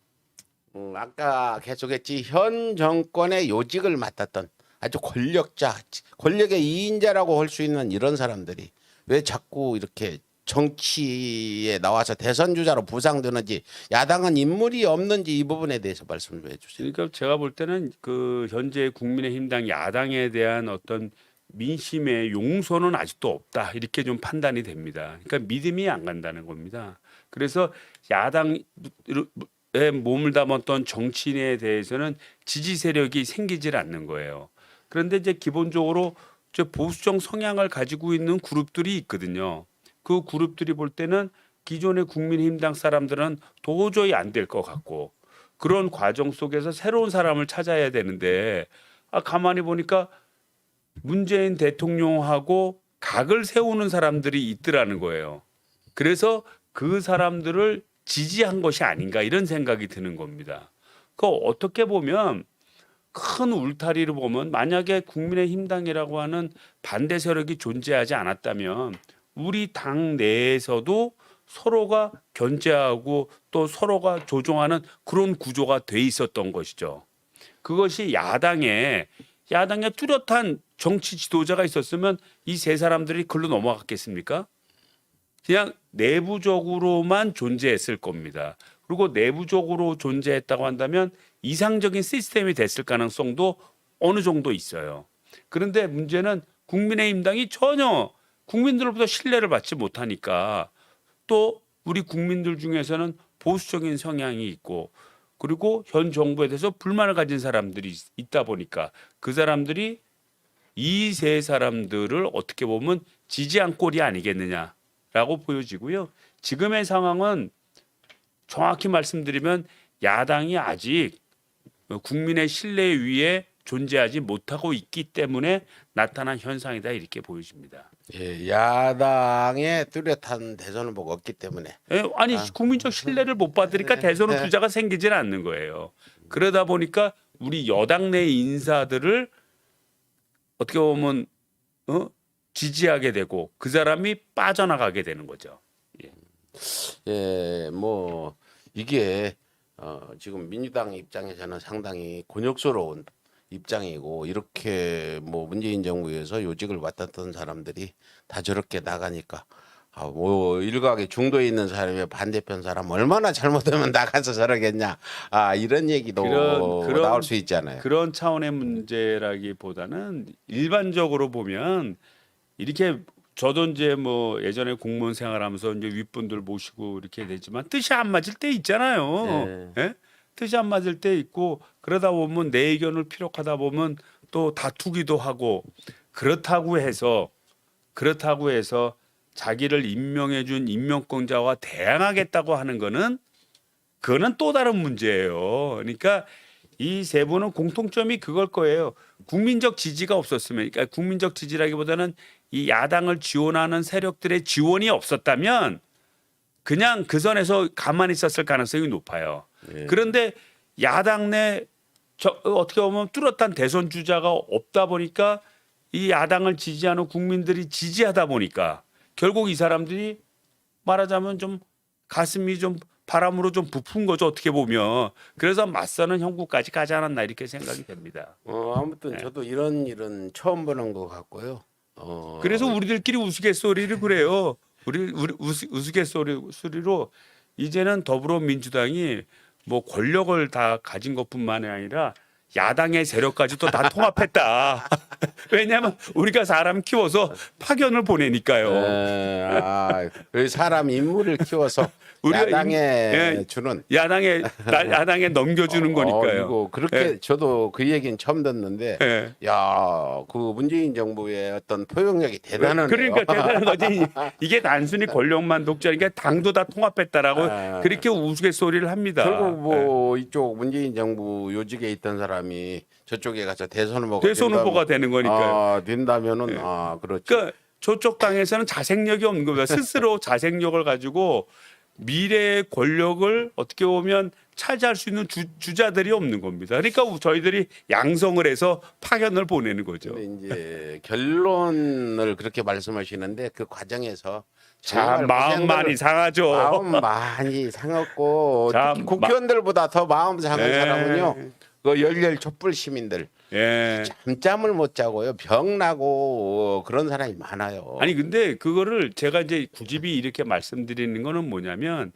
아까 계속했지 현 정권의 요직을 맡았던 아주 권력자, 권력의 2인자라고 할 수 있는 이런 사람들이 왜 자꾸 이렇게 정치에 나와서 대선 주자로 부상되는지 야당은 인물이 없는지 이 부분에 대해서 말씀 좀 해주세요. 그러니까 제가 볼 때는 그 현재 국민의힘당 야당에 대한 어떤 민심의 용서는 아직도 없다 이렇게 좀 판단이 됩니다. 그러니까 믿음이 안 간다는 겁니다. 그래서 야당에 몸을 담았던 정치인에 대해서는 지지 세력이 생기질 않는 거예요. 그런데 이제 기본적으로 보수적 성향을 가지고 있는 그룹들이 있거든요. 그 그룹들이 볼 때는 기존의 국민의힘당 사람들은 도저히 안 될 것 같고 그런 과정 속에서 새로운 사람을 찾아야 되는데 가만히 보니까 문재인 대통령하고 각을 세우는 사람들이 있더라는 거예요. 그래서 그 사람들을 지지한 것이 아닌가 이런 생각이 드는 겁니다. 그 어떻게 보면 큰 울타리를 보면 만약에 국민의힘당이라고 하는 반대 세력이 존재하지 않았다면 우리 당 내에서도 서로가 견제하고 또 서로가 조종하는 그런 구조가 돼 있었던 것이죠. 그것이 야당에 뚜렷한 정치 지도자가 있었으면 이 세 사람들이 글로 넘어갔겠습니까? 그냥 내부적으로만 존재했을 겁니다. 그리고 내부적으로 존재했다고 한다면 이상적인 시스템이 됐을 가능성도 어느 정도 있어요. 그런데 문제는 국민의힘당이 전혀 국민들로부터 신뢰를 받지 못하니까 또 우리 국민들 중에서는 보수적인 성향이 있고 그리고 현 정부에 대해서 불만을 가진 사람들이 있다 보니까 그 사람들이 이 세 사람들을 어떻게 보면 지지한 꼴이 아니겠느냐라고 보여지고요. 지금의 상황은 정확히 말씀드리면 야당이 아직 국민의 신뢰 위에 존재하지 못하고 있기 때문에 나타난 현상이다 이렇게 보여집니다. 야당의 뚜렷한 대선 후보가 없기 때문에 아니 국민적 신뢰를 못 받으니까 대선 후보자가 생기질 않는 거예요. 그러다 보니까 우리 여당 내 인사들을 어떻게 보면 지지하게 되고 그 사람이 빠져나가게 되는 거죠. 뭐 이게 지금 민주당 입장에서는 상당히 곤욕스러운 입장이고 이렇게 뭐 문재인 정부에서 요직을 맡았던 사람들이 다 저렇게 나가니까 뭐 일각의 중도에 있는 사람의 반대편 사람 얼마나 잘못하면 나가서 저러겠냐 이런 얘기도 나올 수 있잖아요. 그런 차원의 문제라기보다는 일반적으로 보면 이렇게 저도 이제 뭐 예전에 공무원 생활하면서 이제 윗분들 모시고 이렇게 되지만 뜻이 안 맞을 때 있잖아요. 예? 뜻이 안 맞을 때 있고 그러다 보면 내 의견을 피력하다 보면 또 다투기도 하고 그렇다고 해서 자기를 임명해준 임명권자와 대항하겠다고 하는 거는 그거는 또 다른 문제예요. 그러니까 이 세 분은 공통점이 그걸 거예요. 국민적 지지가 없었으면, 그러니까 국민적 지지라기보다는 이 야당을 지원하는 세력들의 지원이 없었다면 그냥 그 선에서 가만히 있었을 가능성이 높아요. 예. 그런데 야당 내 어떻게 보면 뚜렷한 대선 주자가 없다 보니까 이 야당을 지지하는 국민들이 지지하다 보니까 결국 이 사람들이 말하자면 좀 가슴이 좀 바람으로 좀 부푼 거죠, 어떻게 보면. 그래서 맞서는 형국까지 가지 않았나 이렇게 생각이 됩니다. 아무튼 저도 이런 일은 처음 보는 것 같고요. 그래서 우리들끼리 우스갯소리를 그래요. 우리 우스갯소리로 이제는 더불어민주당이 뭐 권력을 다 가진 것뿐만이 아니라 야당의 세력까지도 다 통합했다. 왜냐하면 우리가 사람 키워서 파견을 보내니까요. 그 사람 인물을 키워서 우리가 야당에 주는 야당에 넘겨주는 거니까요. 이거 그렇게 예. 저도 그 얘기는 처음 듣는데, 예. 야, 그 문재인 정부의 어떤 포용력이 대단하네요. 그러니까 대단한 거지. 이게 단순히 권력만 독점이니까 당도 다 통합했다라고 그렇게 우스갯소리를 합니다. 결국 뭐 이쪽 문재인 정부 요직에 있던 사람이 저쪽에 가서 대선 후보가 되는 거니까요. 된다면은 그렇죠. 그러니까 저쪽 당에서는 자생력이 없는 겁니다. 스스로 자생력을 가지고 미래의 권력을 어떻게 보면 차지할 수 있는 주자들이 없는 겁니다. 그러니까 저희들이 양성을 해서 파견을 보내는 거죠. 근데 이제 결론을 그렇게 말씀하시는데 그 과정에서 자, 정말 마음 많이 상하죠. 마음 많이 상했고 자, 특히 국회의원들보다 더 마음 상한 예. 사람은요. 그 열렬 촛불 시민들 예. 잠을 못 자고요. 병 나고 그런 사람이 많아요. 아니 근데 그거를 제가 이제 굳이 이렇게 말씀드리는 거는 뭐냐면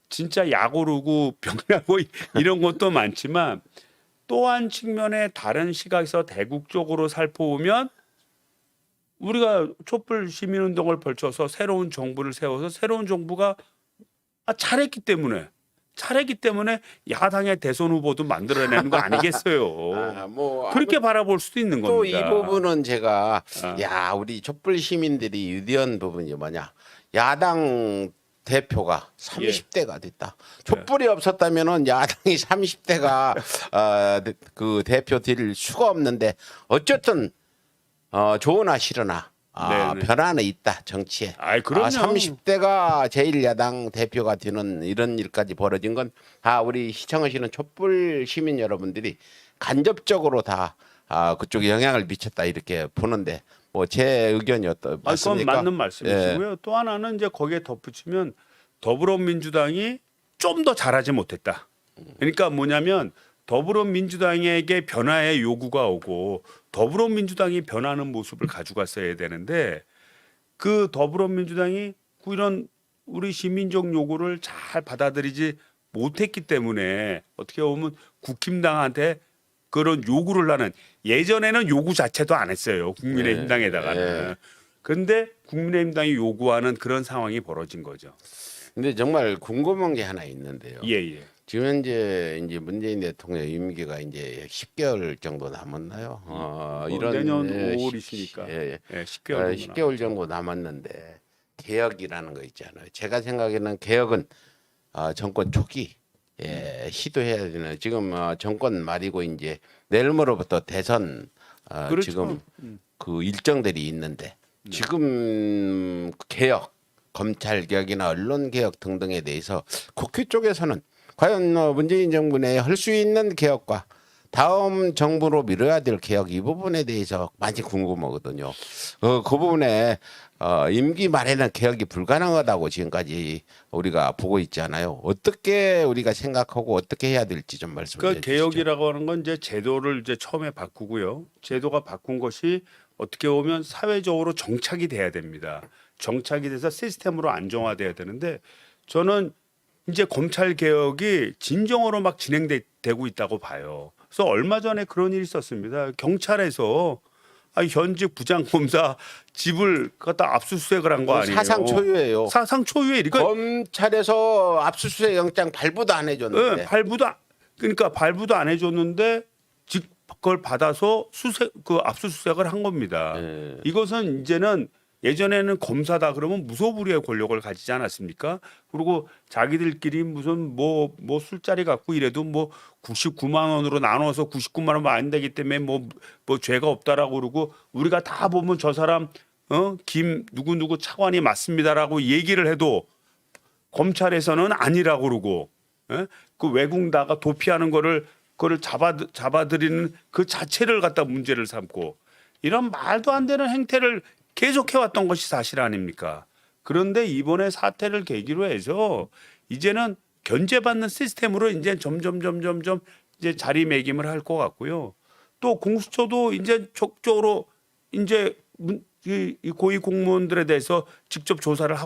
진짜 약 오르고 병 나고 이런 것도 많지만 또 한 측면의 다른 시각에서 대국적으로 살펴보면 우리가 촛불 시민운동을 벌쳐서 새로운 정부를 세워서 새로운 정부가 잘했기 때문에 야당의 대선 후보도 만들어내는 거 아니겠어요. 그렇게 바라볼 수도 있는 또 이 겁니다. 부분은 제가 우리 촛불 시민들이 유리한 부분이 뭐냐? 야당 대표가 30대가 됐다. 촛불이 없었다면은 야당이 30대가 그 대표 될 수가 없는데 어쨌든 좋으나 싫으나 변화는 있다 정치에. 그럼요. 30대가 제1야당 대표가 되는 이런 일까지 벌어진 건 우리 시청하시는 촛불 시민 여러분들이 간접적으로 다 그쪽에 영향을 미쳤다 이렇게 보는데 뭐 제 의견이 맞습니까? 그건 맞는 말씀이시고요. 예. 또 하나는 이제 거기에 덧붙이면 더불어민주당이 좀 더 잘하지 못했다. 그러니까 뭐냐면 더불어민주당에게 변화의 요구가 오고 더불어민주당이 변하는 모습을 가져갔어야 되는데 그 더불어민주당이 이런 우리 시민적 요구를 잘 받아들이지 못했기 때문에 어떻게 보면 국힘당한테 그런 요구를 하는 예전에는 요구 자체도 안 했어요. 국민의힘당에다가는. 그런데 국민의힘당이 요구하는 그런 상황이 벌어진 거죠. 근데 정말 궁금한 게 하나 있는데요. 예. 지금 현재 이제 문재인 대통령 임기가 이제 10개월 정도 남았나요? 내년 5월이시니까. 10개월 10개월 정도 남았는데 개혁이라는 거 있잖아요. 제가 생각에는 개혁은 정권 초기 시도해야 되는 지금 정권 말이고 이제 내일 모레부터 대선 그렇죠. 지금 그 일정들이 있는데 지금 개혁, 검찰 개혁이나 언론 개혁 등등에 대해서 국회 쪽에서는 과연 문재인 정부 내에 할 수 있는 개혁과 다음 정부로 미뤄야 될 개혁 이 부분에 대해서 많이 궁금하거든요. 그 부분에 임기 말에는 개혁이 불가능하다고 지금까지 우리가 보고 있잖아요. 어떻게 우리가 생각하고 어떻게 해야 될지 좀 말씀해 그러니까 주시죠. 개혁이라고 하는 건 이제 제도를 이제 처음에 바꾸고요. 제도가 바꾼 것이 어떻게 보면 사회적으로 정착이 돼야 됩니다. 정착이 돼서 시스템으로 안정화돼야 되는데 저는 이제 검찰 개혁이 진정으로 막 진행되고 있다고 봐요. 그래서 얼마 전에 그런 일이 있었습니다. 경찰에서 현직 부장검사 집을 갖다 압수수색을 한 거 아니에요? 사상 초유예요. 사상 초유에 검찰에서 압수수색 영장 발부도 안 해줬는데. 발부도 안 해줬는데 그걸 받아서 압수수색을 한 겁니다. 이것은 이제는 예전에는 검사다 그러면 무소불위의 권력을 가지지 않았습니까? 그리고 자기들끼리 무슨 뭐 술자리 갖고 이래도 뭐 99만 원으로 나눠서 99만 원만 안 되기 때문에 뭐 죄가 없다라고 그러고 우리가 다 보면 저 사람 김 누구 차관이 맞습니다라고 얘기를 해도 검찰에서는 아니라고 그러고 그 외국다가 도피하는 그거를 잡아들이는 그 자체를 갖다 문제를 삼고 이런 말도 안 되는 행태를 계속해왔던 것이 사실 아닙니까? 그런데 이번에 사태를 계기로 해서 이제는 견제받는 시스템으로 이제 점점 이제 자리매김을 할 것 같고요. 또 공수처도 이제 적극적으로 이제 이 고위 공무원들에 대해서 직접 조사를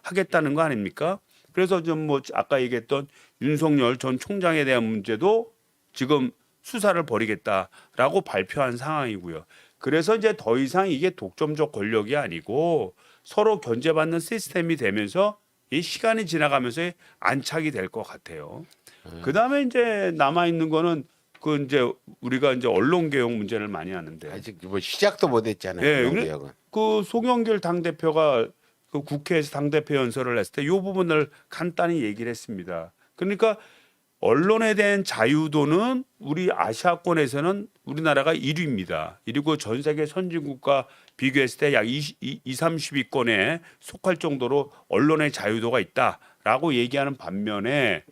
하겠다는 거 아닙니까? 그래서 좀 뭐 아까 얘기했던 윤석열 전 총장에 대한 문제도 지금 수사를 벌이겠다라고 발표한 상황이고요. 그래서 이제 더 이상 이게 독점적 권력이 아니고 서로 견제받는 시스템이 되면서 이 시간이 지나가면서 안착이 될 것 같아요. 그다음에 이제 남아 있는 거는 그 이제 우리가 이제 언론 개혁 문제를 많이 하는데 아직 뭐 시작도 못했잖아요. 예, 언론 그래- 개혁은. 그 송영길 당대표가 그 국회에서 당대표 연설을 했을 때 이 부분을 간단히 얘기를 했습니다. 그러니까 언론에 대한 자유도는 우리 아시아권에서는 우리나라가 1위입니다. 그리고 전 세계 선진국과 비교했을 때 약 30위권에 속할 정도로 언론의 자유도가 있다라고 얘기하는 반면에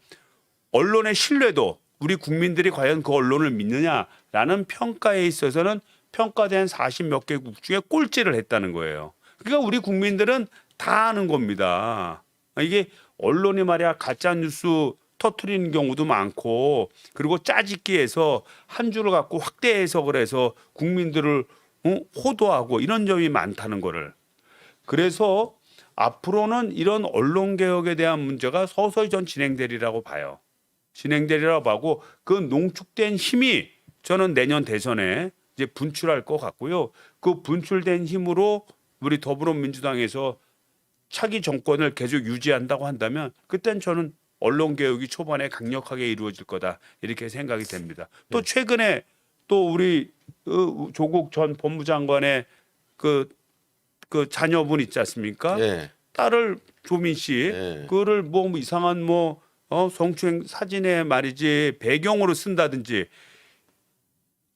언론의 신뢰도 우리 국민들이 과연 그 언론을 믿느냐라는 평가에 있어서는 평가된 40몇 개국 중에 꼴찌를 했다는 거예요. 그러니까 우리 국민들은 다 아는 겁니다. 이게 언론이 말이야 가짜 뉴스 터트리는 경우도 많고 그리고 짜집기해서 한 줄을 갖고 확대 해석을 해서 국민들을 호도하고 이런 점이 많다는 거를. 그래서 앞으로는 이런 언론 개혁에 대한 문제가 서서히 전 진행되리라고 봐요. 진행되리라고 하고 그 농축된 힘이 저는 내년 대선에 이제 분출할 것 같고요. 그 분출된 힘으로 우리 더불어민주당에서 차기 정권을 계속 유지한다고 한다면 그땐 저는 언론 개혁이 초반에 강력하게 이루어질 거다 이렇게 생각이 됩니다. 또 최근에 또 우리 조국 전 법무장관의 그 자녀분 있지 않습니까? 예. 딸을 조민 씨 예. 그거를 뭐 이상한 성추행 사진에 말이지 배경으로 쓴다든지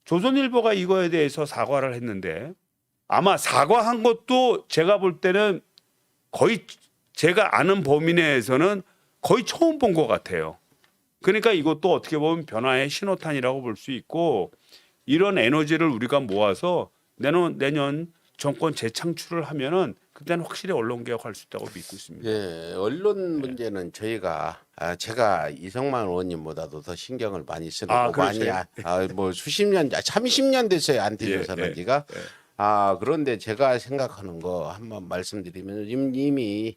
조선일보가 이거에 대해서 사과를 했는데 아마 사과한 것도 제가 볼 때는 거의 제가 아는 범위 내에서는 거의 처음 본 것 같아요. 그러니까 이것도 어떻게 보면 변화의 신호탄이라고 볼 수 있고 이런 에너지를 우리가 모아서 내년 정권 재창출을 하면은 그때는 확실히 언론 개혁할 수 있다고 믿고 있습니다. 예, 언론 문제는 저희가 제가 이성만 의원님보다도 더 신경을 많이 쓰고 많이 그러세요? 뭐 수십 년, 30년 됐어요 안 예, 뒤져서는 예, 지가. 그런데 제가 생각하는 거 한번 말씀드리면 이미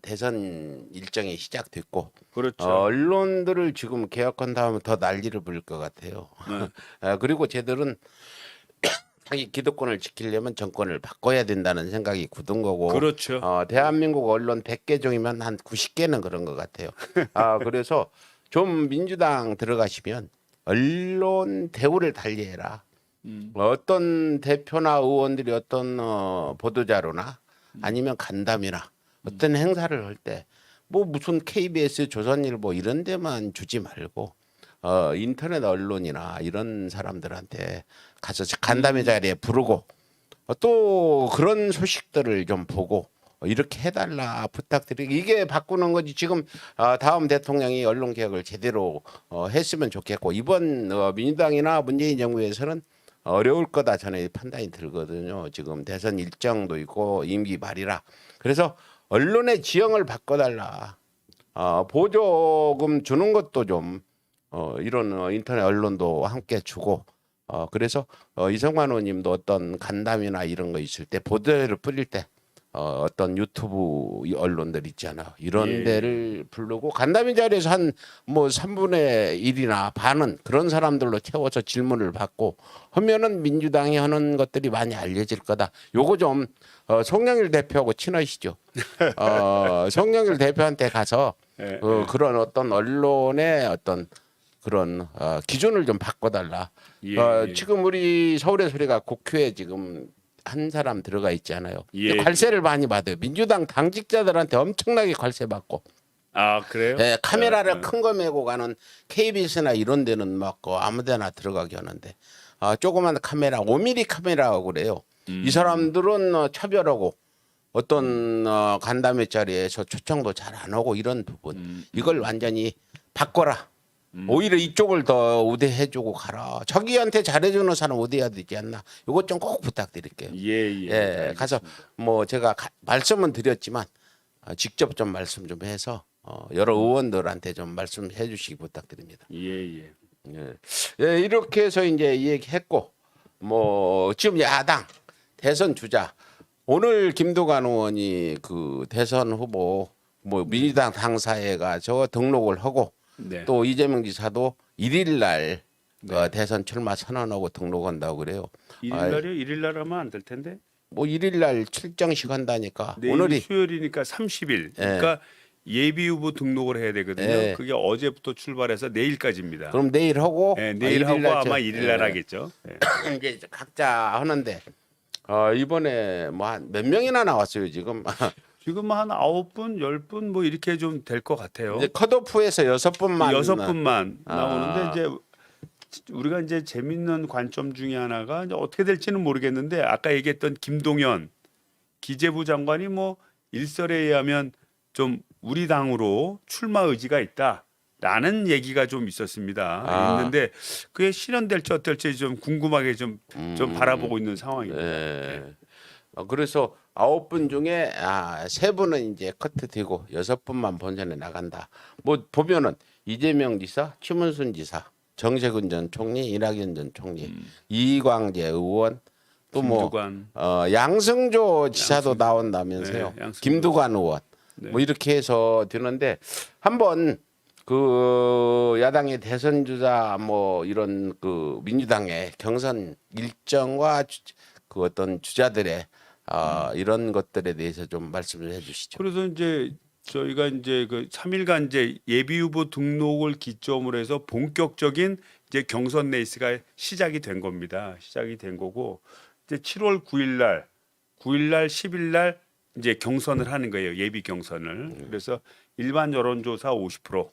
대선 일정이 시작됐고 그렇죠. 언론들을 지금 개혁한다 하면 더 난리를 부릴 것 같아요. 그리고 쟤들은 자기 기득권을 지키려면 정권을 바꿔야 된다는 생각이 굳은 거고 그렇죠. 대한민국 언론 100개 중이면 한 90개는 그런 것 같아요. 그래서 좀 민주당 들어가시면 언론 대우를 달리해라. 어떤 대표나 의원들이 어떤 보도자료나 아니면 간담이나 어떤 행사를 할 때 뭐 무슨 KBS, 조선일보 이런 데만 주지 말고 인터넷 언론이나 이런 사람들한테 가서 간담회 자리에 부르고 또 그런 소식들을 좀 보고 이렇게 해달라 부탁드리고 이게 바꾸는 거지. 지금 다음 대통령이 언론 개혁을 제대로 했으면 좋겠고 이번 민주당이나 문재인 정부에서는 어려울 거다 저는 판단이 들거든요. 지금 대선 일정도 있고 임기 말이라. 그래서 언론의 지형을 바꿔달라. 보조금 주는 것도 좀 이런 인터넷 언론도 함께 주고 그래서 이성만 의원님도 어떤 간담이나 이런 거 있을 때 보도를 뿌릴 때 어떤 유튜브 언론들 있잖아 이런 예. 데를 부르고 간담회 자리에서 한 뭐 3분의 1이나 반은 그런 사람들로 채워서 질문을 받고 하면은 민주당이 하는 것들이 많이 알려질 거다. 요거 좀 송영길 대표하고 친하시죠. 송영길 대표한테 가서 예, 그런 어떤 언론의 어떤 그런 기준을 좀 바꿔달라. 예. 지금 우리 서울의 소리가 국회에 지금 한 사람 들어가 있잖아요. 예. 관세를 많이 받아요. 민주당 당직자들한테 엄청나게 관세 받고. 아 그래요? 예, 카메라를 큰 거 메고 가는 KBS나 이런 데는 막 아무데나 들어가게 하는데 조그만 카메라 5mm 카메라고 그래요. 이 사람들은 차별하고 어떤 간담회 자리에서 초청도 잘 안 오고 이런 부분 이걸 완전히 바꿔라. 오히려 이쪽을 더 우대해주고 가라. 자기한테 잘해주는 사람 우대해야 되지 않나. 이것 좀 꼭 부탁드릴게요. 예. 예, 가서 뭐 제가 말씀은 드렸지만 직접 좀 말씀 좀 해서 여러 의원들한테 좀 말씀해 주시기 부탁드립니다. 예. 예, 이렇게 해서 이제 이 얘기했고 뭐 지금 야당 대선 주자 오늘 김두관 의원이 그 대선 후보 뭐 민주당 당사회가 저 등록을 하고 네. 또 이재명 지사도 1일 날 대선 출마 선언하고 등록한다고 그래요. 1일 날이요? 1일 날 하면 안 될 텐데. 뭐 1일 날 출정식 한다니까. 내일 오늘이 수요일이니까 30일. 그러니까 예비 후보 등록을 해야 되거든요. 예. 그게 어제부터 출발해서 내일까지입니다. 그럼 내일 하고 예, 내일 하고 아마 1일 날 하겠죠. 예. 이제 각자 하는데 이번에 뭐 한 몇 명이나 나왔어요 지금. 지금 한 9분, 10분 뭐 이렇게 좀 될 것 같아요. 이제 컷오프에서 6분만 6분만 나오는데 이제 우리가 이제 재밌는 관점 중에 하나가 이제 어떻게 될지는 모르겠는데 아까 얘기했던 김동연 기재부 장관이 뭐 일설에 의하면 좀 우리 당으로 출마 의지가 있다라는 얘기가 좀 있었습니다. 있는데 그게 실현될지 어떨지 좀 궁금하게 좀 바라보고 있는 상황입니다. 예. 그래서 9분 중에 3분은 이제 커트되고 6분만 본선에 나간다. 뭐 보면은 이재명 지사, 최문순 지사, 정세균 전 총리, 이낙연 전 총리, 이광재 의원 또 뭐 김두관. 양승조 지사도 나온다면서요. 네, 양승조. 김두관 의원 뭐 이렇게 해서 되는데 한번 그 야당의 대선 주자 뭐 이런 그 민주당의 경선 일정과 그 어떤 주자들의 이런 것들에 대해서 좀 말씀을 해주시죠. 그래서 이제 저희가 이제 그 3일간 이제 예비 후보 등록을 기점으로 해서 본격적인 이제 경선 레이스가 시작이 된 겁니다. 시작이 된 거고 이제 7월 9일 날 10일 날 이제 경선을 하는 거예요. 예비 경선을. 그래서 일반 여론조사 50%,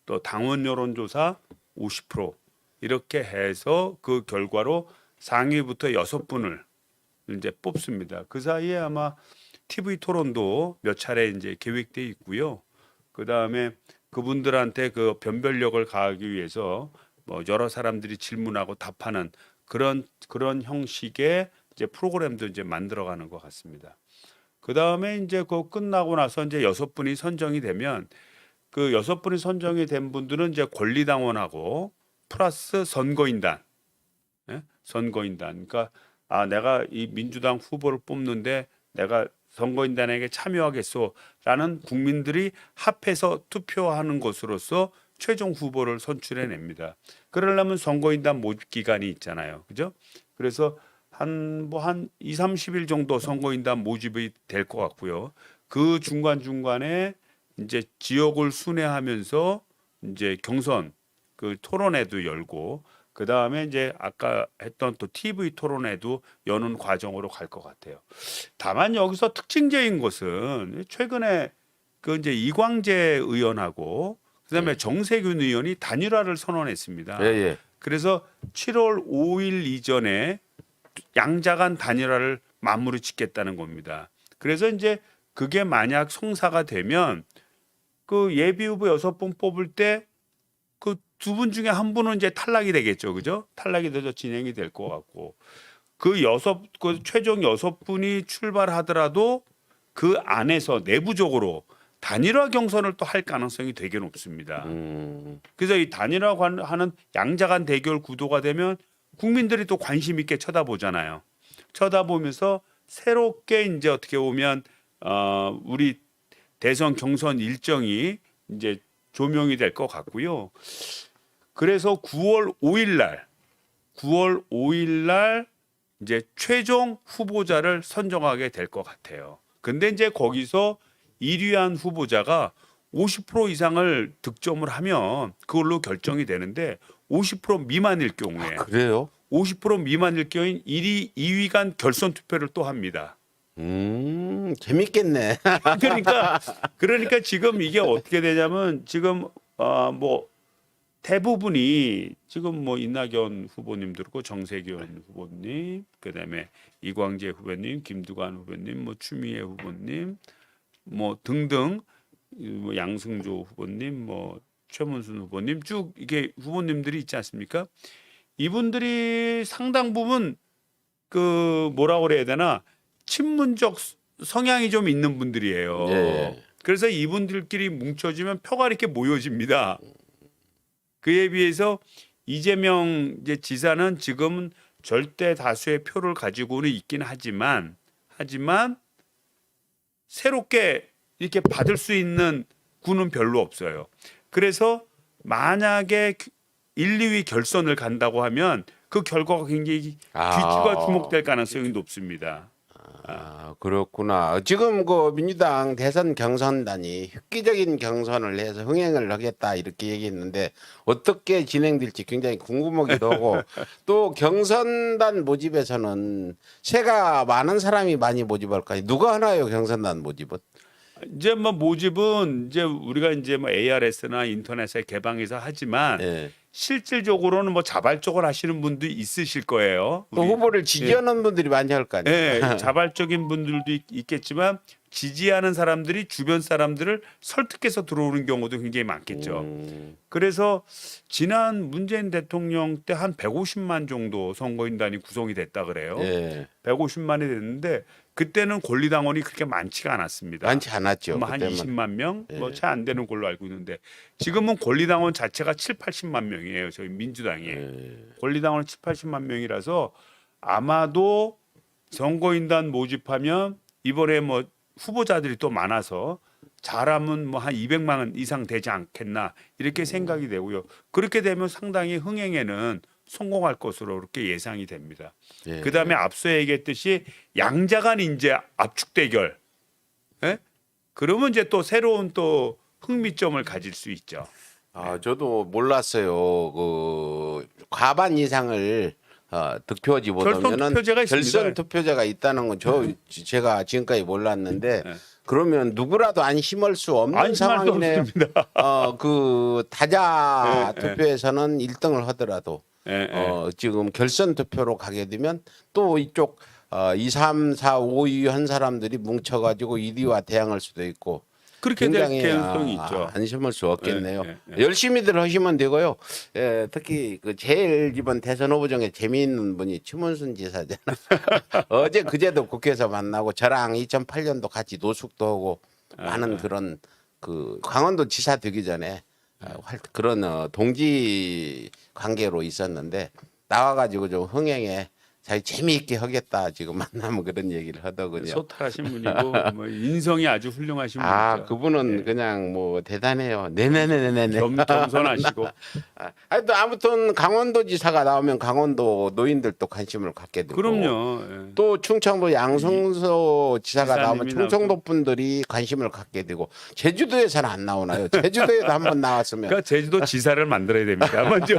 또 당원 여론조사 50% 이렇게 해서 그 결과로 상위부터 6분을 이제 뽑습니다. 그 사이에 아마 TV 토론도 몇 차례 이제 계획돼 있고요. 그 다음에 그분들한테 그 변별력을 가하기 위해서 뭐 여러 사람들이 질문하고 답하는 그런 형식의 이제 프로그램도 이제 만들어가는 것 같습니다. 그 다음에 이제 그 끝나고 나서 이제 6분이 선정이 되면 그 6분이 선정이 된 분들은 이제 권리당원하고 플러스 선거인단, 예? 선거인단. 그러니까 내가 이 민주당 후보를 뽑는데 내가 선거인단에게 참여하겠소라는 국민들이 합해서 투표하는 것으로서 최종 후보를 선출해냅니다. 그러려면 선거인단 모집 기간이 있잖아요. 그죠? 그래서 한 2, 30일 정도 선거인단 모집이 될 것 같고요. 그 중간중간에 이제 지역을 순회하면서 이제 경선 그 토론회도 열고 그 다음에 이제 아까 했던 또 TV 토론회도 여는 과정으로 갈 것 같아요. 다만 여기서 특징적인 것은 최근에 그 이제 이광재 의원하고 그다음에 정세균 의원이 단일화를 선언했습니다. 예. 그래서 7월 5일 이전에 양자간 단일화를 마무리 짓겠다는 겁니다. 그래서 이제 그게 만약 성사가 되면 그 예비 후보 6분 뽑을 때 그 2분 중에 한 분은 이제 탈락이 되겠죠, 그죠? 탈락이 돼서 진행이 될 것 같고 그 최종 6분이 출발하더라도 그 안에서 내부적으로 단일화 경선을 또 할 가능성이 되게 높습니다. 그래서 이 단일화하는 양자간 대결 구도가 되면 국민들이 또 관심 있게 쳐다보잖아요. 쳐다보면서 새롭게 이제 어떻게 보면 우리 대선 경선 일정이 이제 조명이 될 것 같고요. 그래서 9월 5일 날 이제 최종 후보자를 선정하게 될 것 같아요. 근데 이제 거기서 1위한 후보자가 50% 이상을 득점을 하면 그걸로 결정이 되는데 50% 미만일 경우에 그래요? 50% 미만일 경우엔 1위, 2위 간 결선 투표를 또 합니다. 재밌겠네. 그러니까 지금 이게 어떻게 되냐면 지금 뭐 대부분이 지금 뭐 이낙연 후보님 들고 정세균 후보님, 그다음에 이광재 후보님, 김두관 후보님, 뭐 추미애 후보님, 뭐 등등, 뭐 양승조 후보님, 뭐 최문순 후보님 쭉 이게 후보님들이 있지 않습니까? 이분들이 상당 부분 그 뭐라고 그래야 되나 친문적 성향이 좀 있는 분들이에요. 예. 그래서 이분들끼리 뭉쳐지면 표가 이렇게 모여집니다. 그에 비해서 이재명 이제 지사는 지금은 절대 다수의 표를 가지고는 있긴 하지만 새롭게 이렇게 받을 수 있는 구는 별로 없어요. 그래서 만약에 1, 2위 결선을 간다고 하면 그 결과가 굉장히 귀추가 주목될 가능성이 높습니다. 그렇구나. 지금 그 민주당 대선 경선단이 획기적인 경선을 해서 흥행을 하겠다 이렇게 얘기했는데 어떻게 진행될지 굉장히 궁금하기도 하고 또 경선단 모집에서는 새가 많은 사람이 많이 모집할까요? 누가 하나요 경선단 모집은? 이제 뭐 모집은 이제 우리가 이제 뭐 ARS나 인터넷에 개방해서 하지만 예. 실질적으로는 뭐 자발적으로 하시는 분도 있으실 거예요. 또 우리. 후보를 지지하는 분들이 많이 할 거 아니에요. 예, 자발적인 분들도 있겠지만 지지하는 사람들이 주변 사람들을 설득해서 들어오는 경우도 굉장히 많겠죠. 그래서 지난 문재인 대통령 때 한 150만 정도 선거인단이 구성이 됐다 그래요. 예. 150만이 됐는데 그때는 권리당원이 그렇게 많지가 않았습니다. 많지 않았죠. 한 그때만. 20만 명, 예. 뭐 채 안 되는 걸로 알고 있는데 지금은 권리당원 자체가 7, 80만 명이에요. 저희 민주당이. 예. 권리당원은 7, 80만 명이라서 아마도 선거인단 모집하면 이번에 뭐 후보자들이 또 많아서 잘하면 뭐 한 200만 원 이상 되지 않겠나 이렇게 생각이 되고요. 그렇게 되면 상당히 흥행에는 성공할 것으로 그렇게 예상이 됩니다. 예. 그다음에 앞서 얘기했듯이 양자간 이제 압축 대결. 예? 그러면 이제 또 새로운 또 흥미점을 가질 수 있죠. 저도 몰랐어요. 그 과반 이상을 득표지 못하면은 투표제가 있습니다. 결선 투표제가 있다는 건 제가 지금까지 몰랐는데 네. 그러면 누구라도 안심할 수 없는 안심할 수 상황이네요. 없습니다. 그 다자 네, 투표에서는 1등을 하더라도 예, 예. 지금 결선 투표로 가게 되면 또 이쪽 2, 3, 4, 5위 한 사람들이 뭉쳐가지고 1위와 대항할 수도 있고 그렇게 될 굉장히 가능성이 있죠. 안심할 수 없겠네요. 예. 열심히들 하시면 되고요. 특히 그 제일 이번 대선 후보 중에 재미있는 분이 추문순 지사잖아. 어제 그제도 국회에서 만나고 저랑 2008년도 같이 노숙도 하고 많은 그런 그 강원도 지사 되기 전에 그런 동지 관계로 있었는데 나와가지고 좀 흥행에 자기 재미있게 하겠다 지금 만나면 그런 얘기를 하더군요. 소탈하신 분이고 뭐 인성이 아주 훌륭하신 분이죠. 그분은 그냥 뭐 대단해요. 네네네네네. 겸손하시고 또 아무튼 강원도지사가 나오면 강원도 노인들도 관심을 갖게 되고. 그럼요. 예. 또 충청도 양성소 지사가 나오면 지사님이 충청도 분들이 관심을 갖게 되고 제주도에서는 안 나오나요? 제주도에도 한번 나왔으면. 그러니까 제주도 지사를 만들어야 됩니다. 먼저.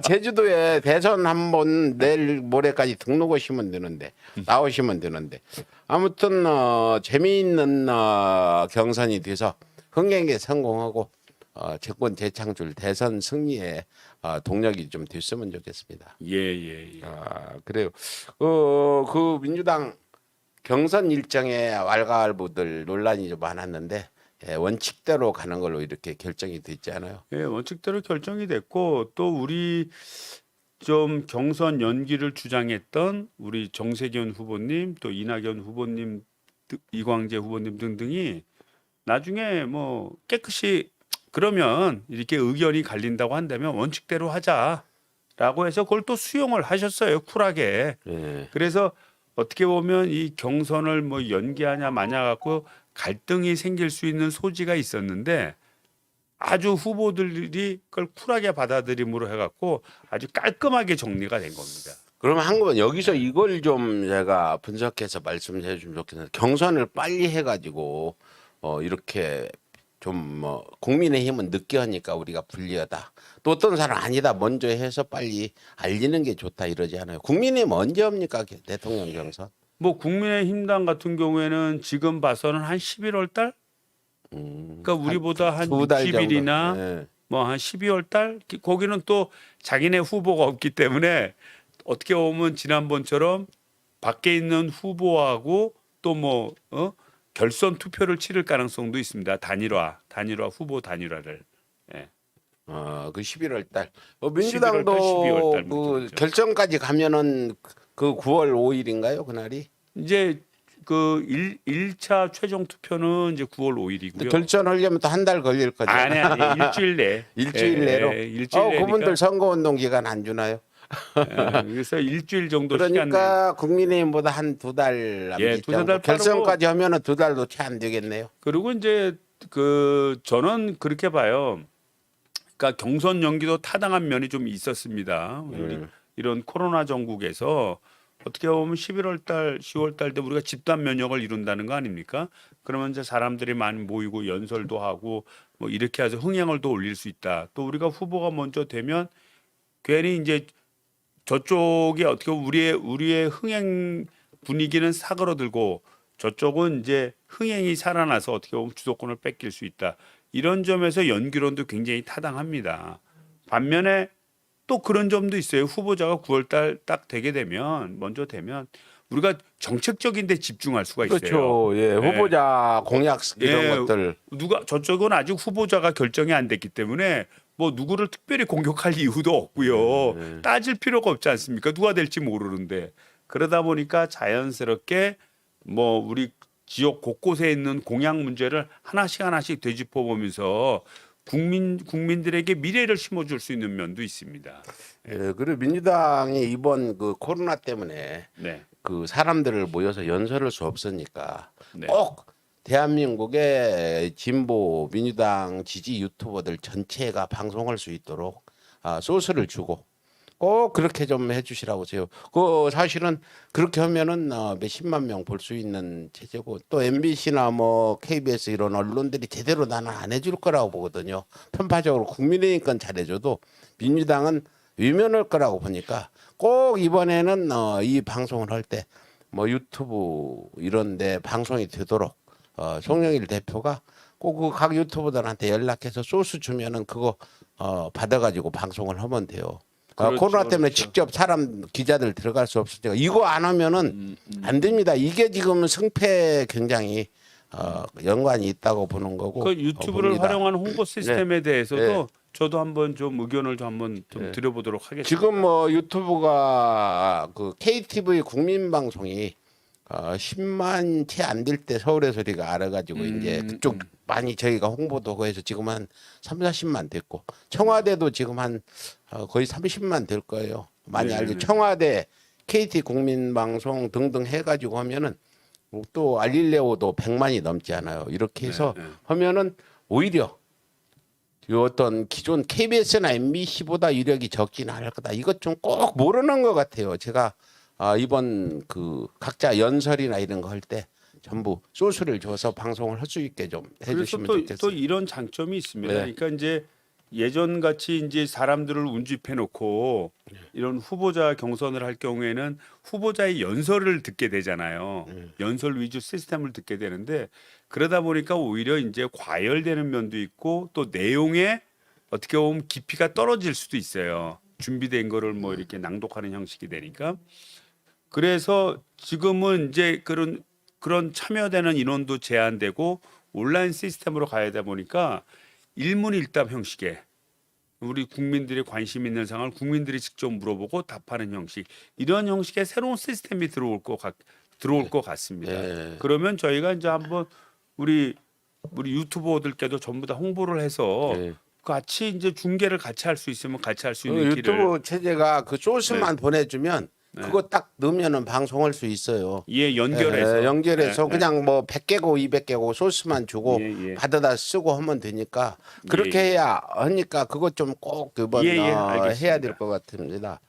제주도에 대선 한번 내일 모레까지 등록하시면 되는데 나오시면 되는데 아무튼 재미있는 경선이 돼서 흥행에 성공하고 정권 재창출 대선 승리에 동력이 좀 됐으면 좋겠습니다. 예. 그래요. 그 민주당 경선 일정에 왈가왈부들 논란이 좀 많았는데 원칙대로 가는 걸로 이렇게 결정이 됐지 않아요? 예, 원칙대로 결정이 됐고 또 우리 좀 경선 연기를 주장했던 우리 정세균 후보님 또 이낙연 후보님 이광재 후보님 등등이 나중에 뭐 깨끗이 그러면 이렇게 의견이 갈린다고 한다면 원칙대로 하자라고 해서 그걸 또 수용을 하셨어요. 쿨하게. 예. 그래서 어떻게 보면 이 경선을 뭐 연기하냐 마냐 갖고 갈등이 생길 수 있는 소지가 있었는데 아주 후보들이 그걸 쿨하게 받아들임으로 해갖고 아주 깔끔하게 정리가 된 겁니다. 그러면 한번 여기서 이걸 좀 제가 분석해서 말씀해 주면 좋겠는데 경선을 빨리 해가지고 이렇게 좀 뭐 국민의힘은 늦게 하니까 우리가 불리하다. 또 어떤 사람 아니다 먼저 해서 빨리 알리는 게 좋다 이러지 않아요. 국민의힘 언제 합니까 대통령 경선? 뭐 국민의힘당 같은 경우에는 지금 봐서는 한 11월 달? 그러니까 우리보다 한 6, 2달 정도. 10일이나 예. 뭐 한 12월 달? 거기는 또 자기네 후보가 없기 때문에 어떻게 보면 지난번처럼 밖에 있는 후보하고 또 뭐 결선 투표를 치를 가능성도 있습니다. 단일화 후보 단일화를. 예. 그 11월 달. 11월 민주당도 달, 12월 달 그 문제죠. 결정까지 가면은 그 9월 5일인가요 그날이? 이제 그 1차 최종 투표는 이제 9월 5일이고요. 결정하려면 또 한 달 걸릴 거죠. 아니 일주일 내. 일주일 내로. 일주일 내니까. 그분들 선거운동 기간 안 주나요? 그래서 일주일 정도 시간 내. 그러니까 국민의힘보다 한 2달 예, 두세 달 결선까지 하면은 2달도 채 안 되겠네요. 그리고 이제 저는 그렇게 봐요. 그러니까 경선 연기도 타당한 면이 좀 있었습니다. 우리 이런 코로나 전국에서 어떻게 보면 11월 달, 10월 달 때 우리가 집단 면역을 이룬다는 거 아닙니까? 그러면 이제 사람들이 많이 모이고 연설도 하고 뭐 이렇게 해서 흥행을 더 올릴 수 있다. 또 우리가 후보가 먼저 되면 괜히 이제 저쪽이 어떻게 보면 우리의 흥행 분위기는 사그러들고 저쪽은 이제 흥행이 살아나서 어떻게 보면 주도권을 뺏길 수 있다. 이런 점에서 연기론도 굉장히 타당합니다. 반면에 또 그런 점도 있어요. 후보자가 9월 달 딱 되게 되면 먼저 되면 우리가 정책적인 데 집중할 수가 있어요. 그렇죠. 예, 네. 후보자 공약 이런 예, 것들. 저쪽은 아직 후보자가 결정이 안 됐기 때문에 뭐 누구를 특별히 공격할 이유도 없고요. 따질 필요가 없지 않습니까? 누가 될지 모르는데. 그러다 보니까 자연스럽게 뭐 우리 지역 곳곳에 있는 공약 문제를 하나씩 되짚어 보면서 국민들에게 미래를 심어줄 수 있는 면도 있습니다. 예, 그리고 민주당이 이번 그 코로나 때문에 네, 그 사람들을 모여서 연설할 수 없으니까 네. 꼭 대한민국의 진보 민주당 지지 유튜버들 전체가 방송할 수 있도록 소스를 주고 꼭 그렇게 좀 해주시라고 해요. 그 사실은 그렇게 하면은 몇십만 명 볼 수 있는 체제고 또 MBC나 뭐 KBS 이런 언론들이 제대로 나는 안 해줄 거라고 보거든요. 편파적으로 국민의힘 건 잘해줘도 민주당은 위면할 거라고 보니까 꼭 이번에는 이 방송을 할 때 뭐 유튜브 이런데 방송이 되도록 송영일 대표가 꼭 그 각 유튜버들한테 연락해서 소스 주면은 그거 받아가지고 방송을 하면 돼요. 그렇죠, 코로나 때문에 그렇죠. 직접 사람 기자들 들어갈 수 없으니까 이거 안 하면은 안 됩니다. 이게 지금 승패에 굉장히 연관이 있다고 보는 거고. 그 유튜브를 봅니다. 활용한 홍보 시스템에 대해서도 네. 저도 한번 좀 의견을 한번 좀 드려보도록 하겠습니다. 지금 뭐 유튜브가 그 KTV 국민방송이 10만 채 안 될 때 서울의 소리가 알아가지고 이제 그쪽 많이 저희가 홍보도 하고 해서 지금 한 3, 40만 됐고 청와대도 지금 한 거의 30만 될 거예요. 많이 네네네. 알죠. 청와대, KT 국민방송 등등 해가지고 하면은 또 알릴레오도 100만이 넘지 않아요. 이렇게 해서 네, 네. 하면은 오히려 이 어떤 기존 KBS나 MBC보다 이력이 적지는 않을 거다. 이것 좀 꼭 모르는 것 같아요. 제가 이번 그 각자 연설이나 이런 거 할 때 전부 소스를 줘서 방송을 할 수 있게 좀 그래서 해주시면 또 좋겠어요. 이런 장점이 있습니다. 네. 그러니까 이제 예전 같이 이제 사람들을 운집해 놓고 이런 후보자 경선을 할 경우에는 후보자의 연설을 듣게 되잖아요. 연설 위주 시스템을 듣게 되는데 그러다 보니까 오히려 이제 과열되는 면도 있고 또 내용에 어떻게 보면 깊이가 떨어질 수도 있어요. 준비된 거를 뭐 이렇게 낭독하는 형식이 되니까. 그래서 지금은 이제 그런 참여되는 인원도 제한되고 온라인 시스템으로 가야 되다 보니까 일문일답 형식의 우리 국민들이 관심 있는 상황을 국민들이 직접 물어보고 답하는 형식 이런 형식의 새로운 시스템이 들어올 것 같습니다. 네. 그러면 저희가 이제 한번 우리 유튜버들께도 전부 다 홍보를 해서 네. 같이 이제 중계를 같이 할 수 있으면 같이 할 수 있는 길을 유튜브 체제가 그 소스만 보내주면 그거 딱 넣으면은 방송할 수 있어요. 연결해서 연결해서 예, 그냥 뭐 100개고 200개고 소스만 주고 예. 받아다 쓰고 하면 되니까 그렇게 해야 하니까 그것 좀 꼭 이번 알겠습니다. 해야 될 것 같습니다.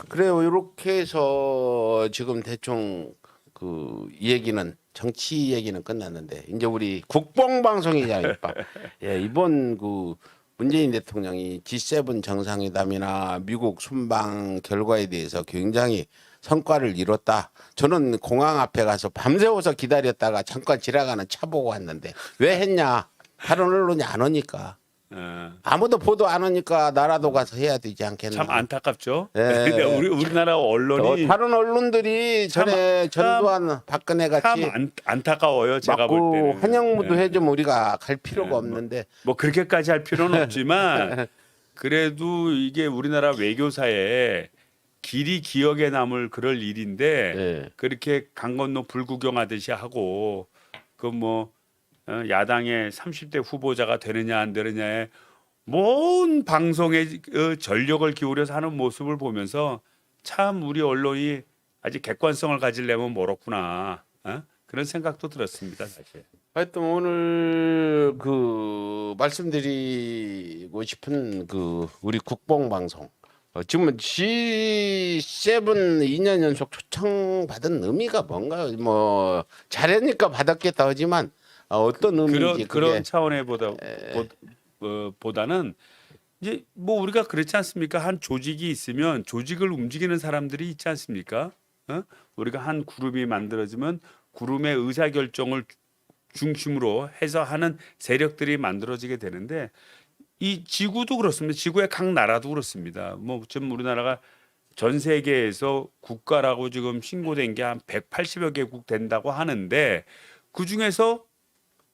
그래요. 이렇게 해서 지금 대충 그 얘기는 정치 얘기는 끝났는데 이제 우리 국뽕방송이잖아요. 예, 이번 그 문재인 대통령이 G7 정상회담이나 미국 순방 결과에 대해서 굉장히 성과를 이뤘다. 저는 공항 앞에 가서 밤새워서 기다렸다가 잠깐 지나가는 차 보고 왔는데 왜 했냐? 다른 언론이 안 오니까. 아무도 보도 안 오니까 나라도 가서 해야 되지 않겠나. 참 안타깝죠. 예. 근데 우리나라 언론이 다른 언론들이 전에 전두환 박근혜 참 같이 안타까워요. 제가 볼 맞고 때는. 환영무도 예. 해주면 우리가 갈 필요가 뭐, 없는데 뭐 그렇게까지 할 필요는 없지만 그래도 이게 우리나라 외교사에 길이 기억에 남을 그럴 일인데 예. 그렇게 강 건너 불구경하듯이 하고 그 뭐 야당의 30대 후보자가 되느냐 안 되느냐에 먼 방송에 전력을 기울여서 하는 모습을 보면서 참 우리 언론이 아직 객관성을 가지려면 멀었구나 그런 생각도 들었습니다 사실. 하여튼 오늘 그 말씀드리고 싶은 그 우리 국뽕방송 지금 G7 2년 연속 초청받은 의미가 뭔가 뭐 잘하니까 받았겠다 하지만 어떤 의미인지 그런 차원의 보다는 이제 뭐 우리가 그렇지 않습니까? 한 조직이 있으면 조직을 움직이는 사람들이 있지 않습니까? 우리가 한 그룹이 만들어지면 그룹의 의사 결정을 중심으로 해서 하는 세력들이 만들어지게 되는데 이 지구도 그렇습니다. 지구의 각 나라도 그렇습니다. 뭐 지금 우리나라가 전 세계에서 국가라고 지금 신고된 게 한 180여 개국 된다고 하는데 그 중에서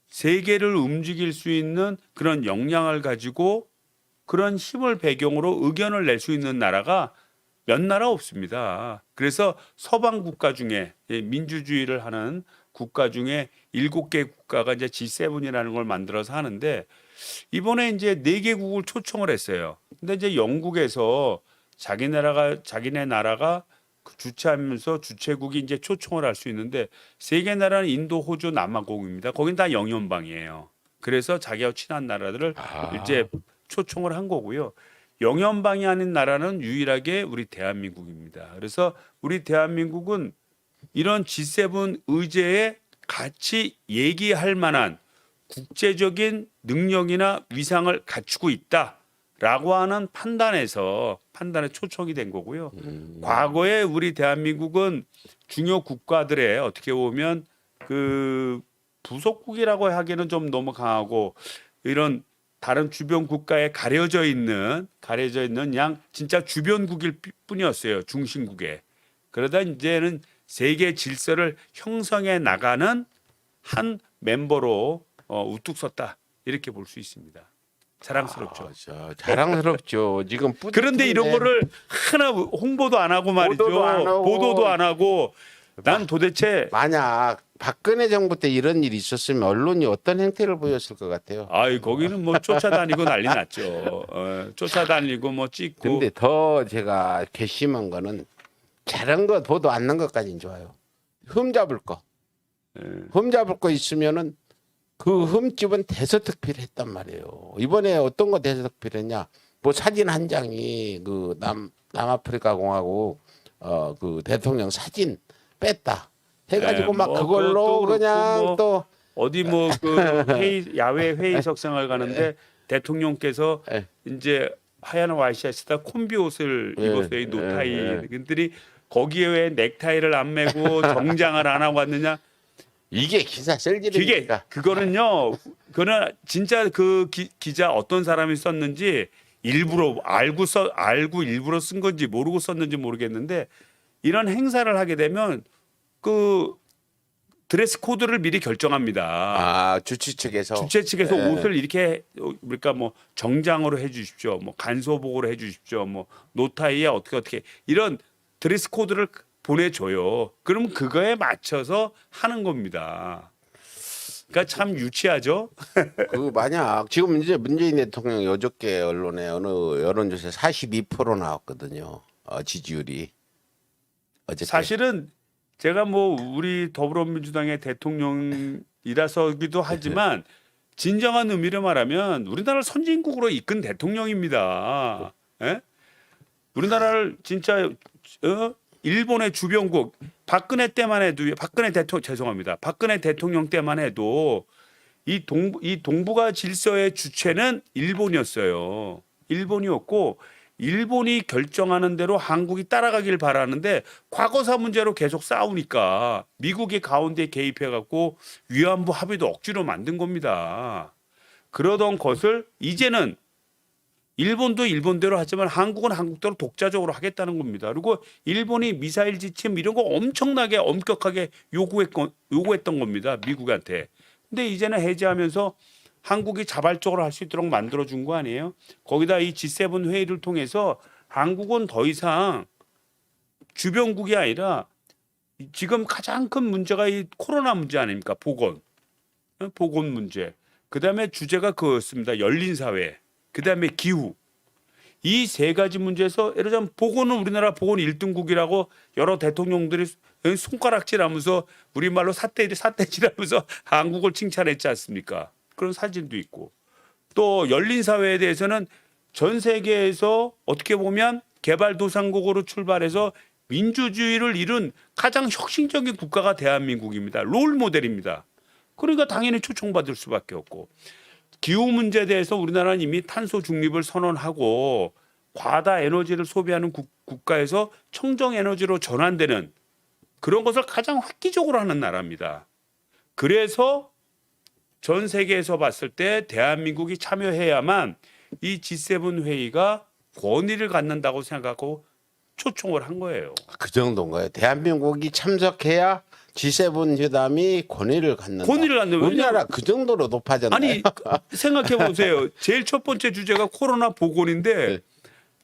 세계를 움직일 수 있는 그런 역량을 가지고 그런 힘을 배경으로 의견을 낼 수 있는 나라가 몇 나라 없습니다. 그래서 서방 국가 중에 민주주의를 하는 국가 중에 7개 국가가 이제 G7이라는 걸 만들어서 하는데 이번에 이제 4개국을 초청을 했어요. 근데 이제 영국에서 자기네 나라가 주최하면서 주최국이 이제 초청을 할 수 있는데 3개 나라는 인도, 호주, 남아공입니다. 거긴 다 영연방이에요. 그래서 자기와 친한 나라들을 이제 초청을 한 거고요. 영연방이 아닌 나라는 유일하게 우리 대한민국입니다. 그래서 우리 대한민국은 이런 G7 의제에 같이 얘기할 만한 국제적인 능력이나 위상을 갖추고 있다라고 하는 판단에 초청이 된 거고요. 과거에 우리 대한민국은 중요 국가들의 어떻게 보면 그 부속국이라고 하기에는 좀 너무 강하고 이런 다른 주변 국가에 가려져 있는 양 진짜 주변국일 뿐이었어요. 중심국에. 그러다 이제는 세계 질서를 형성해 나가는 한 멤버로 우뚝 섰다 이렇게 볼 수 있습니다. 자랑스럽죠. 자랑스럽죠. 지금 그런데 이런 거를 하나 홍보도 안 하고 말이죠. 보도도 안 하고 난 도대체 만약 박근혜 정부 때 이런 일이 있었으면 언론이 어떤 행태를 보였을 것 같아요. 거기는 뭐 쫓아다니고 난리 났죠. 쫓아다니고 뭐 찍고. 근데 더 제가 괘씸한 거는 잘한 거 보도 안 난 것까지는 좋아요. 흠 잡을 거 있으면은 그 흠집은 대서특필 했단 말이에요. 이번에 어떤 거 대서특필했냐? 뭐 사진 한 장이 그 남아프리카 공화국 그 대통령 사진 뺐다 해가지고 막 그걸로 그냥 뭐 또 어디 뭐 그 야외 회의석상을 가는데 대통령께서 이제 하얀 와이셔츠에다 콤비 옷을 입었어요. 이 노타이들이 거기에 왜 넥타이를 안 매고 정장을 안 하고 왔느냐? 이게 기사 셀지르니까. 그거는 진짜 그 기자 어떤 사람이 썼는지 일부러 알고 일부러 쓴 건지 모르고 썼는지 모르겠는데 이런 행사를 하게 되면 그 드레스 코드를 미리 결정합니다. 주최 측에서 옷을 이렇게 그러니까 뭐 정장으로 해주십시오, 뭐 간소복으로 해주십시오, 뭐 노타이에 어떻게 이런 드레스 코드를 보내줘요. 그럼 그거에 맞춰서 하는 겁니다. 그러니까 참 유치하죠. 그 만약 지금 이제 문재인 대통령 어저께 언론에 어느 여론조사 42% 나왔거든요. 지지율이 어저께. 사실은 제가 뭐 우리 더불어민주당의 대통령이라서기도 하지만 진정한 의미로 말하면 우리나라를 선진국으로 이끈 대통령입니다. 예? 우리나라를 진짜 일본의 주변국 박근혜 때만 해도 박근혜 대통령 때만 해도 이 동북아 질서의 주체는 일본이었어요. 일본이었고 일본이 결정하는 대로 한국이 따라가길 바라는데 과거사 문제로 계속 싸우니까 미국이 가운데 개입해 갖고 위안부 합의도 억지로 만든 겁니다. 그러던 것을 이제는 일본도 일본대로 하지만 한국은 한국대로 독자적으로 하겠다는 겁니다. 그리고 일본이 미사일 지침 이런 거 엄청나게 엄격하게 요구했던 겁니다. 미국한테. 근데 이제는 해제하면서 한국이 자발적으로 할 수 있도록 만들어준 거 아니에요? 거기다 이 G7 회의를 통해서 한국은 더 이상 주변국이 아니라 지금 가장 큰 문제가 이 코로나 문제 아닙니까? 보건 문제. 그다음에 주제가 그거였습니다. 열린 사회. 그다음에 기후. 이 세 가지 문제에서 예를 들자면 보건은 우리나라 보건 1등국이라고 여러 대통령들이 손가락질하면서 우리말로 삿대질하면서 한국을 칭찬했지 않습니까? 그런 사진도 있고 또 열린 사회에 대해서는 전 세계에서 어떻게 보면 개발도상국으로 출발해서 민주주의를 이룬 가장 혁신적인 국가가 대한민국입니다. 롤 모델입니다. 그러니까 당연히 초청받을 수밖에 없고 기후 문제에 대해서 우리나라는 이미 탄소 중립을 선언하고 과다 에너지를 소비하는 국가에서 청정 에너지로 전환되는 그런 것을 가장 획기적으로 하는 나라입니다. 그래서 전 세계에서 봤을 때 대한민국이 참여해야만 이 G7 회의가 권위를 갖는다고 생각하고 초청을 한 거예요. 그 정도인가요? 대한민국이 참석해야 G7 회담이 권위를 갖는다. 우리나라 그 정도로 높아졌나요? 아니 생각해 보세요. 제일 첫 번째 주제가 코로나 보건인데 네.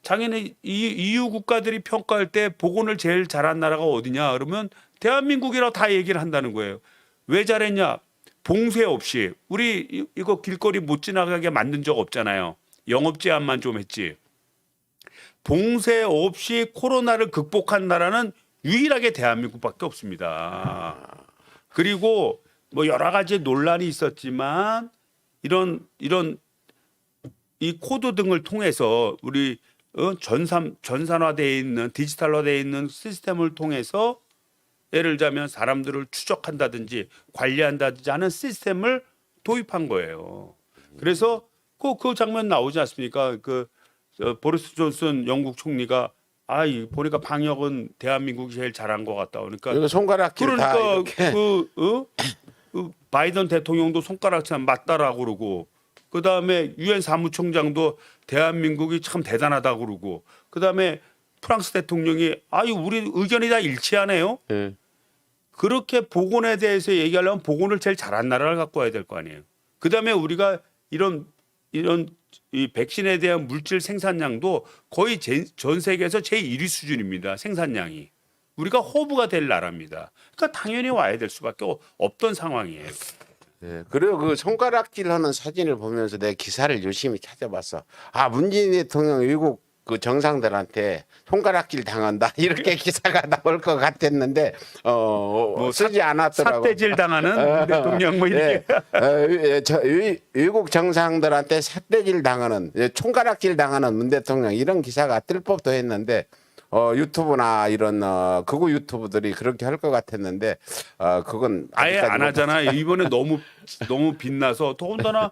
당연히 EU 국가들이 평가할 때 보건을 제일 잘한 나라가 어디냐 그러면 대한민국이라고 다 얘기를 한다는 거예요. 왜 잘했냐? 봉쇄 없이 우리 이거 길거리 못 지나가게 만든 적 없잖아요. 영업 제한만 좀 했지. 봉쇄 없이 코로나를 극복한 나라는 유일하게 대한민국밖에 없습니다. 그리고 뭐 여러 가지 논란이 있었지만 이런 이 코드 등을 통해서 우리 전산화되어 있는 디지털화되어 있는 시스템을 통해서 예를 들자면 사람들을 추적한다든지 관리한다든지 하는 시스템을 도입한 거예요. 그래서 그 장면 나오지 않습니까? 보리스 존슨 영국 총리가 보니까 방역은 대한민국이 제일 잘한 것 같다. 그러니까 손가락질 다 이렇게. 바이든 대통령도 손가락질 맞다라고 그러고 그다음에 유엔 사무총장도 대한민국이 참 대단하다 그러고 그다음에 프랑스 대통령이 우리 의견이 다 일치하네요. 네. 그렇게 보건에 대해서 얘기하려면 보건을 제일 잘한 나라를 갖고 와야 될 거 아니에요. 그다음에 우리가 이런 이 백신에 대한 물질 생산량도 거의 전 세계에서 제1위 수준입니다. 생산량이. 우리가 허브가 될 나라입니다. 그러니까 당연히 와야 될 수밖에 없던 상황이에요. 네, 그리고 그 손가락질하는 사진을 보면서 내 기사를 열심히 찾아봤어. 문재인 대통령 외국 그 정상들한테 손가락질 당한다 이렇게 기사가 나올 것 같았는데 쓰지 않았더라고. 삿대질 당하는 대통령 뭐 이렇게. 외국 정상들한테 삿대질 당하는 총가락질 당하는 문 대통령 이런 기사가 뜰 법도 했는데 유튜브나 이런 극우 유튜브들이 그렇게 할 것 같았는데 그건 아예 안 하잖아. 이번에 너무 빛나서 더군다나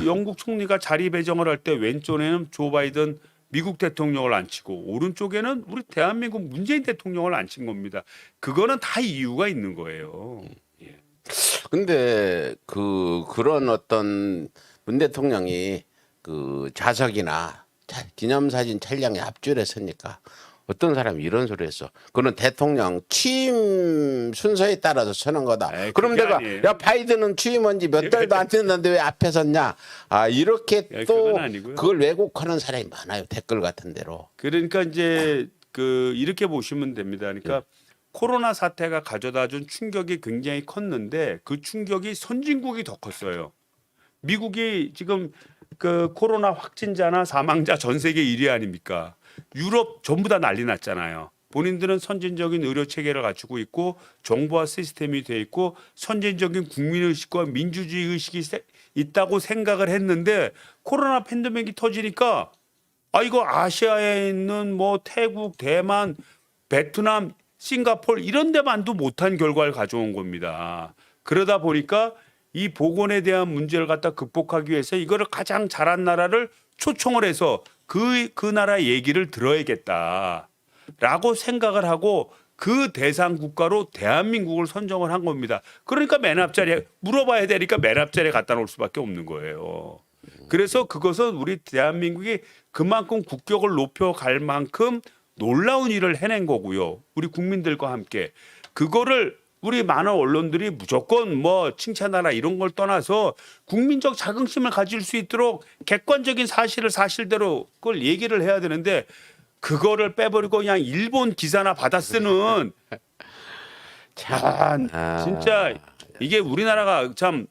영국 총리가 자리 배정을 할 때 왼쪽에는 조 바이든 미국 대통령을 앉히고 오른쪽에는 우리 대한민국 문재인 대통령을 앉힌 겁니다. 그거는 다 이유가 있는 거예요. 근데 그런 어떤 문 대통령이 그 좌석이나 기념사진 촬영에 앞줄에 서니까 어떤 사람이 이런 소리 했어. 그는 대통령 취임 순서에 따라서 서는 거다. 그럼 내가 아니에요. 야 바이든은 취임한 지 몇 달도 안 됐는데 왜 앞에 섰냐. 이렇게 또 그걸 왜곡하는 사람이 많아요. 댓글 같은 데로. 그러니까 이제 이렇게 보시면 됩니다. 그러니까 코로나 사태가 가져다준 충격이 굉장히 컸는데 그 충격이 선진국이 더 컸어요. 미국이 지금 코로나 확진자나 사망자 전 세계 1위 아닙니까? 유럽 전부 다 난리 났잖아요. 본인들은 선진적인 의료 체계를 갖추고 있고 정보화 시스템이 돼 있고 선진적인 국민의식과 민주주의 의식이 있다고 생각을 했는데 코로나 팬데믹이 터지니까 이거 아시아에 있는 뭐 태국, 대만, 베트남 싱가포르 이런 데만도 못한 결과를 가져온 겁니다. 그러다 보니까 이 보건에 대한 문제를 갖다 극복하기 위해서 이거를 가장 잘한 나라를 초청을 해서 그 나라 얘기를 들어야겠다라고 생각을 하고 그 대상 국가로 대한민국을 선정을 한 겁니다. 그러니까 맨 앞자리에 물어봐야 되니까 맨 앞자리에 갖다 놓을 수밖에 없는 거예요. 그래서 그것은 우리 대한민국이 그만큼 국격을 높여갈 만큼 놀라운 일을 해낸 거고요. 우리 국민들과 함께 그거를 우리 많은 언론들이 무조건 뭐 칭찬하라 이런 걸 떠나서 국민적 자긍심을 가질 수 있도록 객관적인 사실을 사실대로 그걸 얘기를 해야 되는데 그거를 빼버리고 그냥 일본 기사나 받아 쓰는 참 진짜 이게 우리나라가 참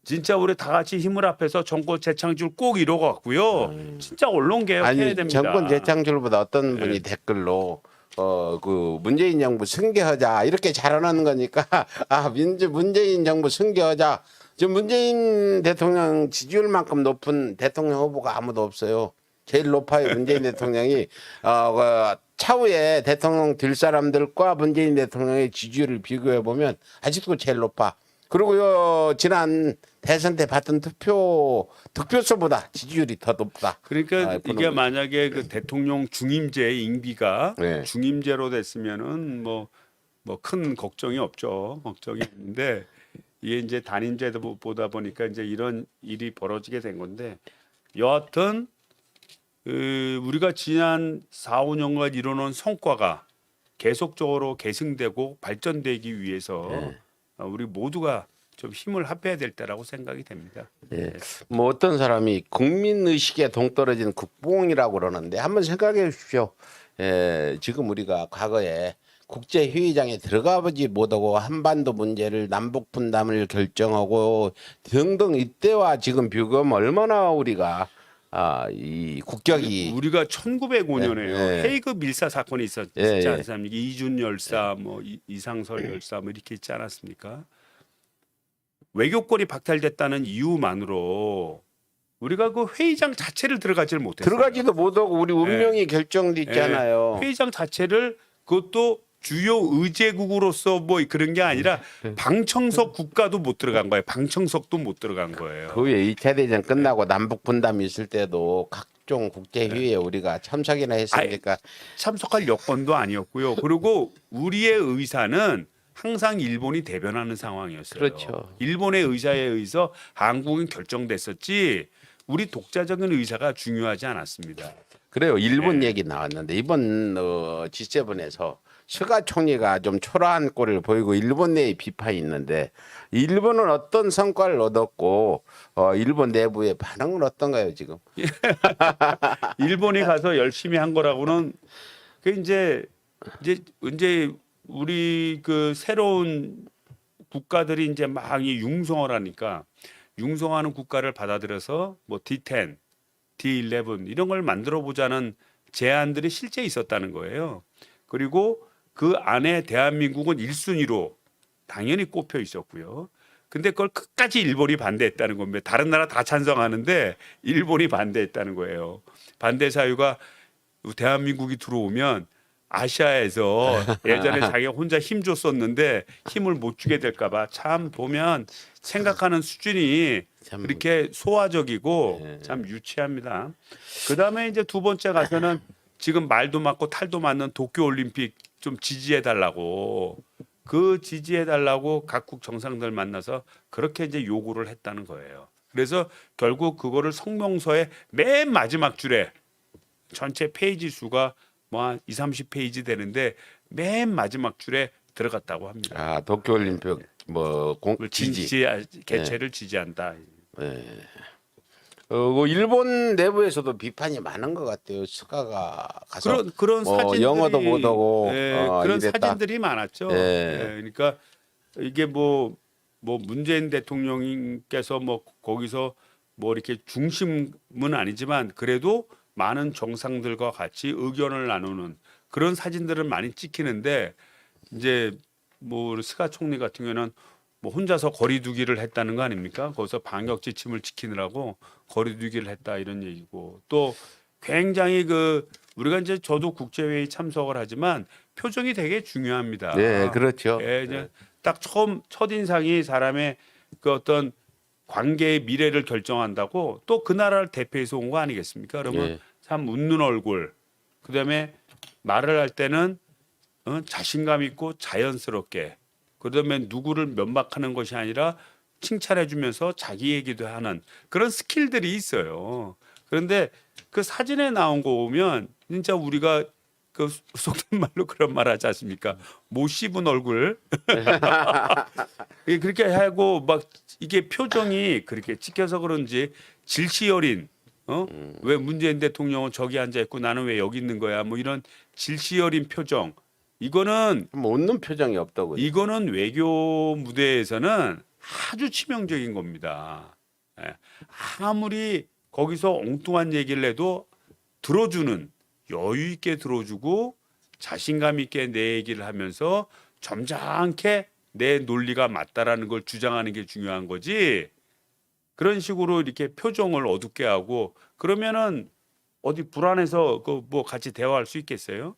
진짜 우리 다 같이 힘을 합해서 정권 재창출 꼭 이뤄 갖고요. 진짜 언론 개혁해야 아니 됩니다. 정권 재창출보다 어떤 분이 네. 댓글로 그 문재인 정부 승계하자 이렇게 잘하는 거니까 문재인 정부 승계하자. 지금 문재인 대통령 지지율만큼 높은 대통령 후보가 아무도 없어요. 제일 높아요. 문재인 대통령이 차후에 대통령 될 사람들과 문재인 대통령의 지지율을 비교해 보면 아직도 제일 높아. 그리고요 지난 대선 때 받던 득표수보다 지지율이 더 높다. 그러니까 이게 만약에 그 대통령 중임제 임기가 네. 중임제로 됐으면은 뭐 큰 걱정이 없죠. 걱정이 없는데 이게 이제 단임제도 보다 보니까 이제 이런 일이 벌어지게 된 건데 여하튼 우리가 지난 4, 5년간 이뤄놓은 성과가 계속적으로 계승되고 발전되기 위해서 네. 우리 모두가 좀 힘을 합해야 될 때라고 생각이 됩니다. 예. 뭐 어떤 사람이 국민 의식에 동떨어진 국뽕이라고 그러는데 한번 생각해 주십시오. 지금 우리가 과거에 국제 회의장에 들어가 보지 못하고 한반도 문제를 남북 분담을 결정하고 등등 이때와 지금 비교하면 얼마나 우리가 이 국격이 우리가 1905년에요. 네. 헤이그 밀사 사건이 있었지 네. 않습니까? 이준 열사, 뭐 이상설 열사 뭐 이렇게 있지 않았습니까? 외교권이 박탈됐다는 이유만으로 우리가 그 회의장 자체를 들어가지를 못했어요. 들어가지도 못하고 우리 운명이 결정돼 있잖아요. 회의장 자체를 그것도 주요 의제국으로서 뭐 그런 게 아니라 방청석 국가도 못 들어간 거예요. 방청석도 못 들어간 거예요. 그 후에 2차 대전 끝나고 남북 분담이 있을 때도 각종 국제 회의에 우리가 참석이나 했으니까 참석할 여건도 아니었고요. 그리고 우리의 의사는 항상 일본이 대변하는 상황이었어요. 그렇죠. 일본의 의사에 의해서 한국은 결정됐었지 우리 독자적인 의사가 중요하지 않았습니다. 그래요. 일본 얘기 나왔는데 이번 G7에서 스가 총리가 좀 초라한 꼴을 보이고 일본 내에 비판이 있는데 일본은 어떤 성과를 얻었고 일본 내부의 반응은 어떤가요 지금? 일본이 가서 열심히 한 거라고는 그 이제 우리 그 새로운 국가들이 이제 막 이 융성을 하니까 융성하는 국가를 받아들여서 뭐 D10, D11 이런 걸 만들어 보자는 제안들이 실제 있었다는 거예요. 그리고 그 안에 대한민국은 1순위로 당연히 꼽혀 있었고요. 근데 그걸 끝까지 일본이 반대했다는 겁니다. 다른 나라 다 찬성하는데 일본이 반대했다는 거예요. 반대 사유가 대한민국이 들어오면 아시아에서 예전에 자기가 혼자 힘 줬었는데 힘을 못 주게 될까 봐 참 보면 생각하는 수준이 참 그렇게 소화적이고 네. 참 유치합니다. 그다음에 이제 두 번째 가서는 지금 말도 맞고 탈도 맞는 도쿄 올림픽 좀 지지해 달라고 지지해 달라고 각국 정상들 만나서 그렇게 이제 요구를 했다는 거예요. 그래서 결국 그거를 성명서의 맨 마지막 줄에 전체 페이지 수가 뭐 한 20-30페이지 되는데 맨 마지막 줄에 들어갔다고 합니다. 도쿄올림픽 뭐 지지. 개최를 지지한다. 네. 일본 내부에서도 비판이 많은 것 같아요. 스가가 가서 그런 사진들이 영어도 못하고 그런 이랬다. 사진들이 많았죠. 예. 그러니까 이게 뭐 문재인 대통령께서 뭐 거기서 뭐 이렇게 중심은 아니지만 그래도 많은 정상들과 같이 의견을 나누는 그런 사진들을 많이 찍히는데 이제 뭐 스가 총리 같은 경우는 뭐 혼자서 거리두기를 했다는 거 아닙니까? 거기서 방역 지침을 지키느라고 거리두기를 했다 이런 얘기고 또 굉장히 우리가 이제 저도 국제회의 참석을 하지만 표정이 되게 중요합니다. 네, 그렇죠. 예, 이제 딱 첫 인상이 사람의 그 어떤 관계의 미래를 결정한다고 또 그 나라를 대표해서 온 거 아니겠습니까? 그러면 예. 참 웃는 얼굴, 그다음에 말을 할 때는 자신감 있고 자연스럽게, 그다음에 누구를 면박하는 것이 아니라 칭찬해주면서 자기 얘기도 하는 그런 스킬들이 있어요. 그런데 그 사진에 나온 거 보면 진짜 우리가 그 속된 말로 그런 말 하지 않습니까? 못 씹은 얼굴. 예, 그렇게 하고 막 이게 표정이 그렇게 찍혀서 그런지 질시여린 왜 문재인 대통령은 저기 앉아 있고 나는 왜 여기 있는 거야? 뭐 이런 질시여린 표정. 이거는 뭐 웃는 표정이 없다고요. 이거는 외교 무대에서는 아주 치명적인 겁니다. 예. 아무리 거기서 엉뚱한 얘기를 해도 들어주는, 여유 있게 들어주고 자신감 있게 내 얘기를 하면서 점잖게 내 논리가 맞다라는 걸 주장하는 게 중요한 거지. 그런 식으로 이렇게 표정을 어둡게 하고 그러면은 어디 불안해서 그 뭐 같이 대화할 수 있겠어요?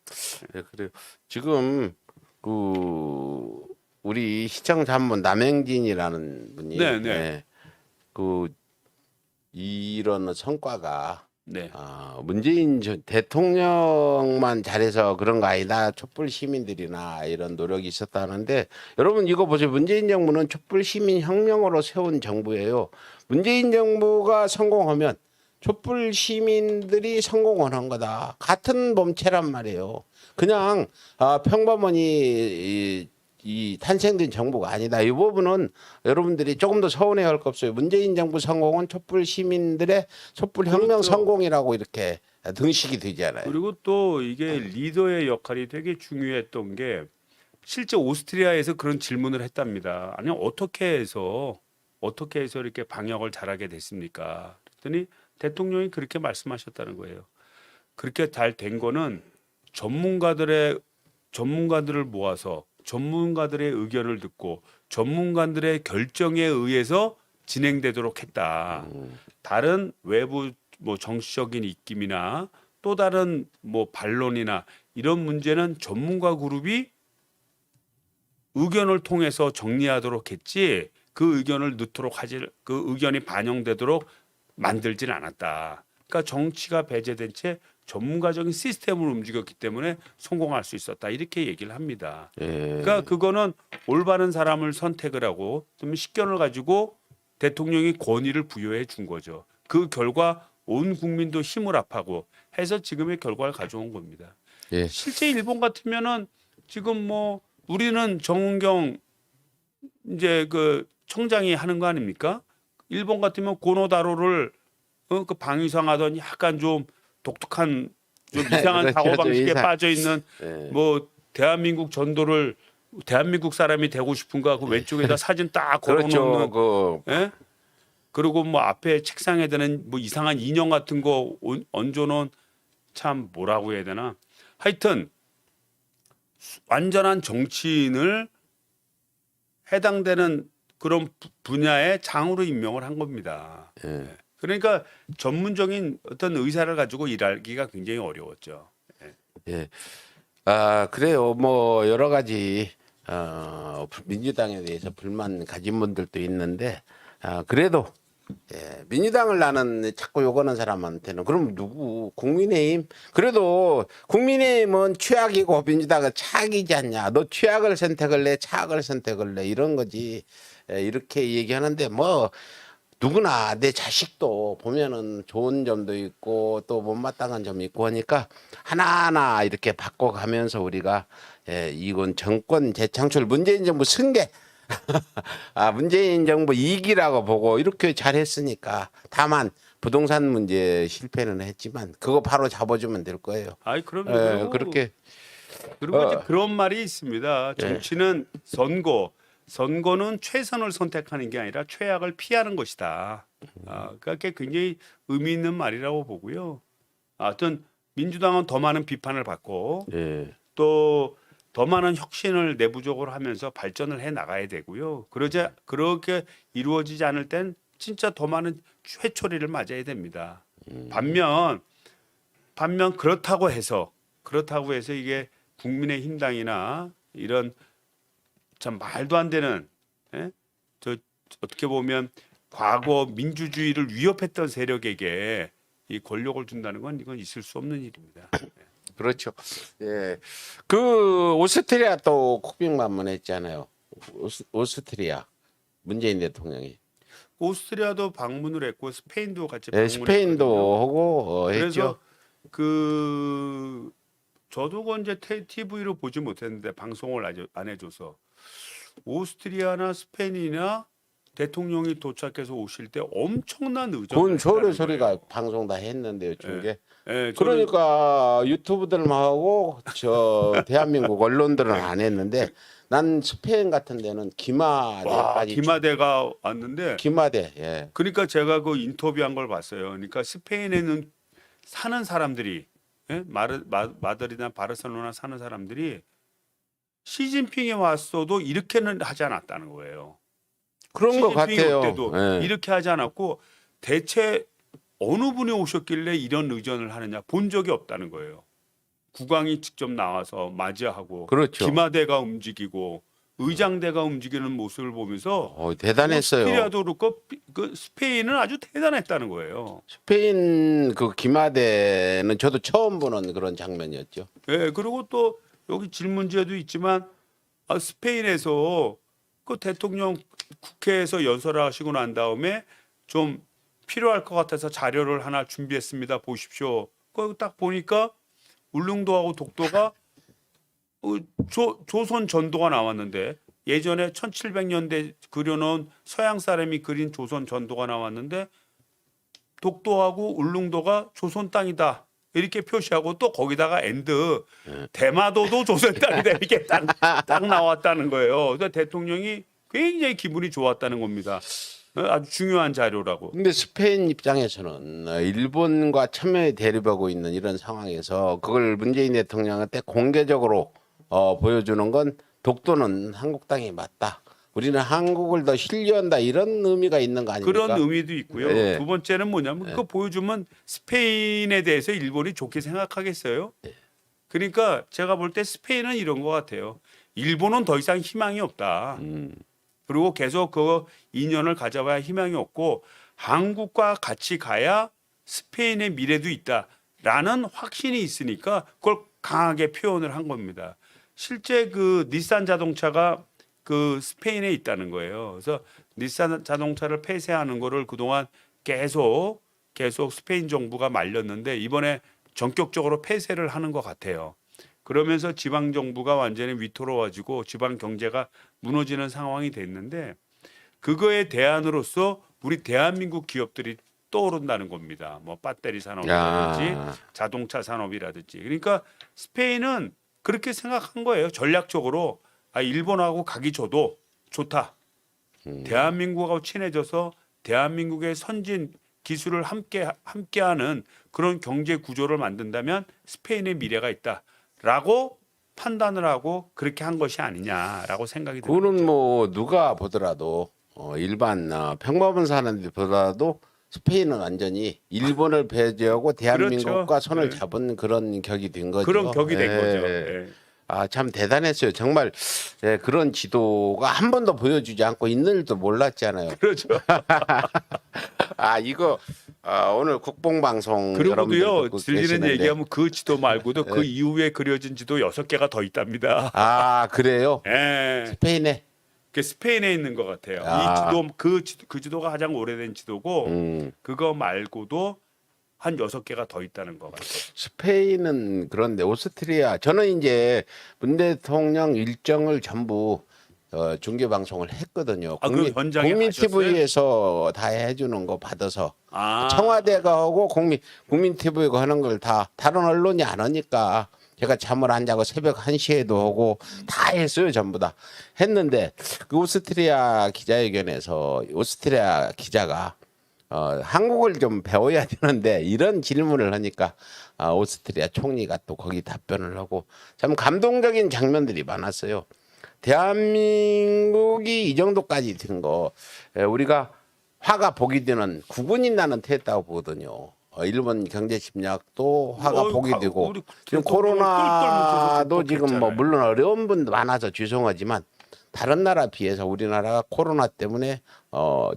네, 그래요. 지금 그 우리 시청자 한 분 남행진이라는 분이 네, 네. 그 이런 성과가 네. 문재인 대통령만 잘해서 그런 거 아니다. 촛불 시민들이나 이런 노력이 있었다는데 여러분 이거 보세요. 문재인 정부는 촛불 시민 혁명으로 세운 정부예요. 문재인 정부가 성공하면 촛불 시민들이 성공을 한 거다. 같은 몸체란 말이에요. 그냥 평범하니 이 탄생된 정부가 아니다. 이 부분은 여러분들이 조금 더 서운해할 거 없어요. 문재인 정부 성공은 촛불 시민들의 촛불 혁명 그렇죠. 성공이라고 이렇게 등식이 되잖아요. 그리고 또 이게 리더의 역할이 되게 중요했던 게 실제 오스트리아에서 그런 질문을 했답니다. 아니 어떻게 해서 이렇게 방역을 잘하게 됐습니까? 그랬더니 대통령이 그렇게 말씀하셨다는 거예요. 그렇게 잘 된 거는 전문가들을 모아서 전문가들의 의견을 듣고 전문가들의 결정에 의해서 진행되도록 했다. 다른 외부 뭐 정치적인 입김이나 또 다른 뭐 반론이나 이런 문제는 전문가 그룹이 의견을 통해서 정리하도록 했지 그 의견을 넣도록 그 의견이 반영되도록 만들진 않았다. 그러니까 정치가 배제된 채 전문가적인 시스템을 움직였기 때문에 성공할 수 있었다. 이렇게 얘기를 합니다. 예. 그러니까 그거는 올바른 사람을 선택을 하고 좀 식견을 가지고 대통령이 권위를 부여해 준 거죠. 그 결과 온 국민도 힘을 합하고 해서 지금의 결과를 가져온 겁니다. 예. 실제 일본 같으면은 지금 뭐 우리는 정은경 이제 그 총장이 하는 거 아닙니까? 일본 같으면 고노다로를 그 방위상하던 약간 좀 독특한 좀 이상한 그렇죠. 사고 좀 방식에 이상- 빠져 있는 예. 뭐 대한민국 전도를 대한민국 사람이 되고 싶은가 그 왼쪽에다 사진 딱 그렇죠. 걸어놓는 그 예? 그리고 뭐 앞에 책상에 드는 뭐 이상한 인형 같은 거 얹어놓은 참 뭐라고 해야 되나 하여튼 완전한 정치인을 해당되는 그런 분야의 장으로 임명을 한 겁니다. 예. 그러니까 전문적인 어떤 의사를 가지고 일하기가 굉장히 어려웠죠. 예. 그래요. 뭐 여러 가지 민주당에 대해서 불만 가진 분들도 있는데 그래도 민주당을 나는 자꾸 욕하는 사람한테는 그럼 누구 국민의힘 그래도 국민의힘은 최악이고 민주당은 차악이지 않냐. 너 최악을 선택할래 차악을 선택할래 이런 거지. 이렇게 얘기하는데 뭐 누구나 내 자식도 보면은 좋은 점도 있고 또 못마땅한 점이 있고 하니까 하나하나 이렇게 바꿔가면서 우리가 이건 정권 재창출 문재인 정부 승계 문재인 정부 2기라고 보고 이렇게 잘했으니까 다만 부동산 문제 실패는 했지만 그거 바로 잡아주면 될 거예요. 아이 그럼요. 그렇게 그리고 이제 그런 말이 있습니다. 정치는 선거는 최선을 선택하는 게 아니라 최악을 피하는 것이다. 그러니까 그게 굉장히 의미 있는 말이라고 보고요. 하여튼 민주당은 더 많은 비판을 받고 또 더 많은 혁신을 내부적으로 하면서 발전을 해 나가야 되고요. 그렇게 이루어지지 않을 땐 진짜 더 많은 회초리를 맞아야 됩니다. 반면 그렇다고 해서 이게 국민의힘당이나 이런 참 말도 안 되는 예? 저 어떻게 보면 과거 민주주의를 위협했던 세력에게 이 권력을 준다는 건 이건 있을 수 없는 일입니다. 그렇죠. 예. 그 오스트리아 또 국빈 방문했잖아요. 오스트리아 문재인 대통령이. 오스트리아도 방문을 했고 스페인도 같이 예, 스페인도 방문했거든요. 하고 그래서 했죠. 그 저도 그 이제 TV로 보지 못했는데 방송을 안 해줘서 오스트리아나 스페인이나 대통령이 도착해서 오실 때 엄청난 의전을 그건 소리 했다는 소리가 거예요. 방송 다 했는데요, 중계. 예, 저는 그러니까 유튜브들만 하고 저 대한민국 언론들은 안 했는데 난 스페인 같은 데는 와, 기마대까지 기마대가 왔는데 기마대. 예. 그러니까 제가 그 인터뷰한 걸 봤어요. 그러니까 스페인에는 사는 사람들이 예? 마드리드나 바르셀로나 사는 사람들이 시진핑이 왔어도 이렇게는 하지 않았다는 거예요. 그런 것 시진핑이 같아요. 올 때도 예. 이렇게 하지 않았고 대체 어느 분이 오셨길래 이런 의전을 하느냐 본 적이 없다는 거예요. 국왕이 직접 나와서 맞이하고 그렇죠. 기마대가 움직이고 의장대가 움직이는 모습을 보면서 대단했어요. 오스트리아도 그렇고 그 스페인은 아주 대단했다는 거예요. 스페인 그 기마대는 저도 처음 보는 그런 장면이었죠. 예, 그리고 또 여기 질문지에도 있지만 스페인에서 그 대통령 국회에서 연설하시고 난 다음에 좀 필요할 것 같아서 자료를 하나 준비했습니다. 보십시오. 그 딱 보니까 울릉도하고 독도가 조선 전도가 나왔는데 예전에 1700년대 그려놓은 서양 사람이 그린 조선 전도가 나왔는데 독도하고 울릉도가 조선 땅이다. 이렇게 표시하고 또 거기다가 엔드 대마도도 조선 땅이다 이렇게 딱 나왔다는 거예요. 그래서 대통령이 굉장히 기분이 좋았다는 겁니다. 아주 중요한 자료라고. 근데 스페인 입장에서는 일본과 첨예에 대립하고 있는 이런 상황에서 그걸 문재인 대통령한테 공개적으로 보여주는 건 독도는 한국 땅이 맞다. 우리는 한국을 더 신뢰한다 이런 의미가 있는 거 아닙니까? 그런 의미도 있고요. 예. 두 번째는 뭐냐면 그거 보여주면 스페인에 대해서 일본이 좋게 생각하겠어요. 그러니까 제가 볼 때 스페인은 이런 것 같아요. 일본은 더 이상 희망이 없다. 그리고 계속 그 인연을 가져봐야 희망이 없고 한국과 같이 가야 스페인의 미래도 있다라는 확신이 있으니까 그걸 강하게 표현을 한 겁니다. 실제 그 닛산 자동차가 그 스페인에 있다는 거예요. 그래서 닛산 자동차를 폐쇄하는 거를 그동안 계속 스페인 정부가 말렸는데 이번에 전격적으로 폐쇄를 하는 것 같아요. 그러면서 지방 정부가 완전히 위태로워지고 지방 경제가 무너지는 상황이 됐는데 그거에 대안으로서 우리 대한민국 기업들이 떠오른다는 겁니다. 뭐 배터리 산업이라든지 자동차 산업이라든지. 그러니까 스페인은 그렇게 생각한 거예요. 전략적으로 일본하고 각이 줘도 좋다. 대한민국하고 친해져서 대한민국의 선진 기술을 함께하는 그런 경제 구조를 만든다면 스페인의 미래가 있다라고 판단을 하고 그렇게 한 것이 아니냐라고 생각이 듭니다. 그거는 뭐 누가 보더라도 일반 평범한 사람들이 보더라도 스페인은 완전히 일본을 배제하고 대한민국과 그렇죠. 손을 네. 잡은 그런 격이 된 거죠. 그런 격이 된 예. 거죠. 예. 참 대단했어요. 정말 그런 지도가 한 번도 보여주지 않고 있는 줄도 몰랐잖아요. 그렇죠. 이거 오늘 국뽕방송 그리고도요 여러분들 듣고 들리는 계시는데. 얘기하면 그 지도 말고도 그 이후에 그려진 지도 6개가 더 있답니다. 그래요? 예. 스페인에? 그 스페인에 있는 것 같아요. 이 지도 그 지도가 가장 오래된 지도고 그거 말고도 한 6개가 더 있다는 것 같아요. 스페인은 그런데 오스트리아 저는 이제 문 대통령 일정을 전부 중계 방송을 했거든요. 그 현장에 국민 가셨어요? TV에서 다 해주는 거 받아서 아. 청와대가 하고 국민 TV가 하는 걸 다 다른 언론이 안 하니까 제가 잠을 안 자고 새벽 1시에도 하고 다 했어요. 전부 다 했는데 그 오스트리아 기자회견에서 오스트리아 기자가 한국을 좀 배워야 되는데 이런 질문을 하니까 오스트리아 총리가 또 거기 답변을 하고 참 감동적인 장면들이 많았어요. 대한민국이 이 정도까지 된 거 우리가 화가 복이 되는 국운이 나는 태했다고 보거든요. 일본 경제 침략도 화가 복이 되고 우리 지금 코로나도 지금 뭐 물론 어려운 분도 많아서 죄송하지만 다른 나라 비해서 우리나라가 코로나 때문에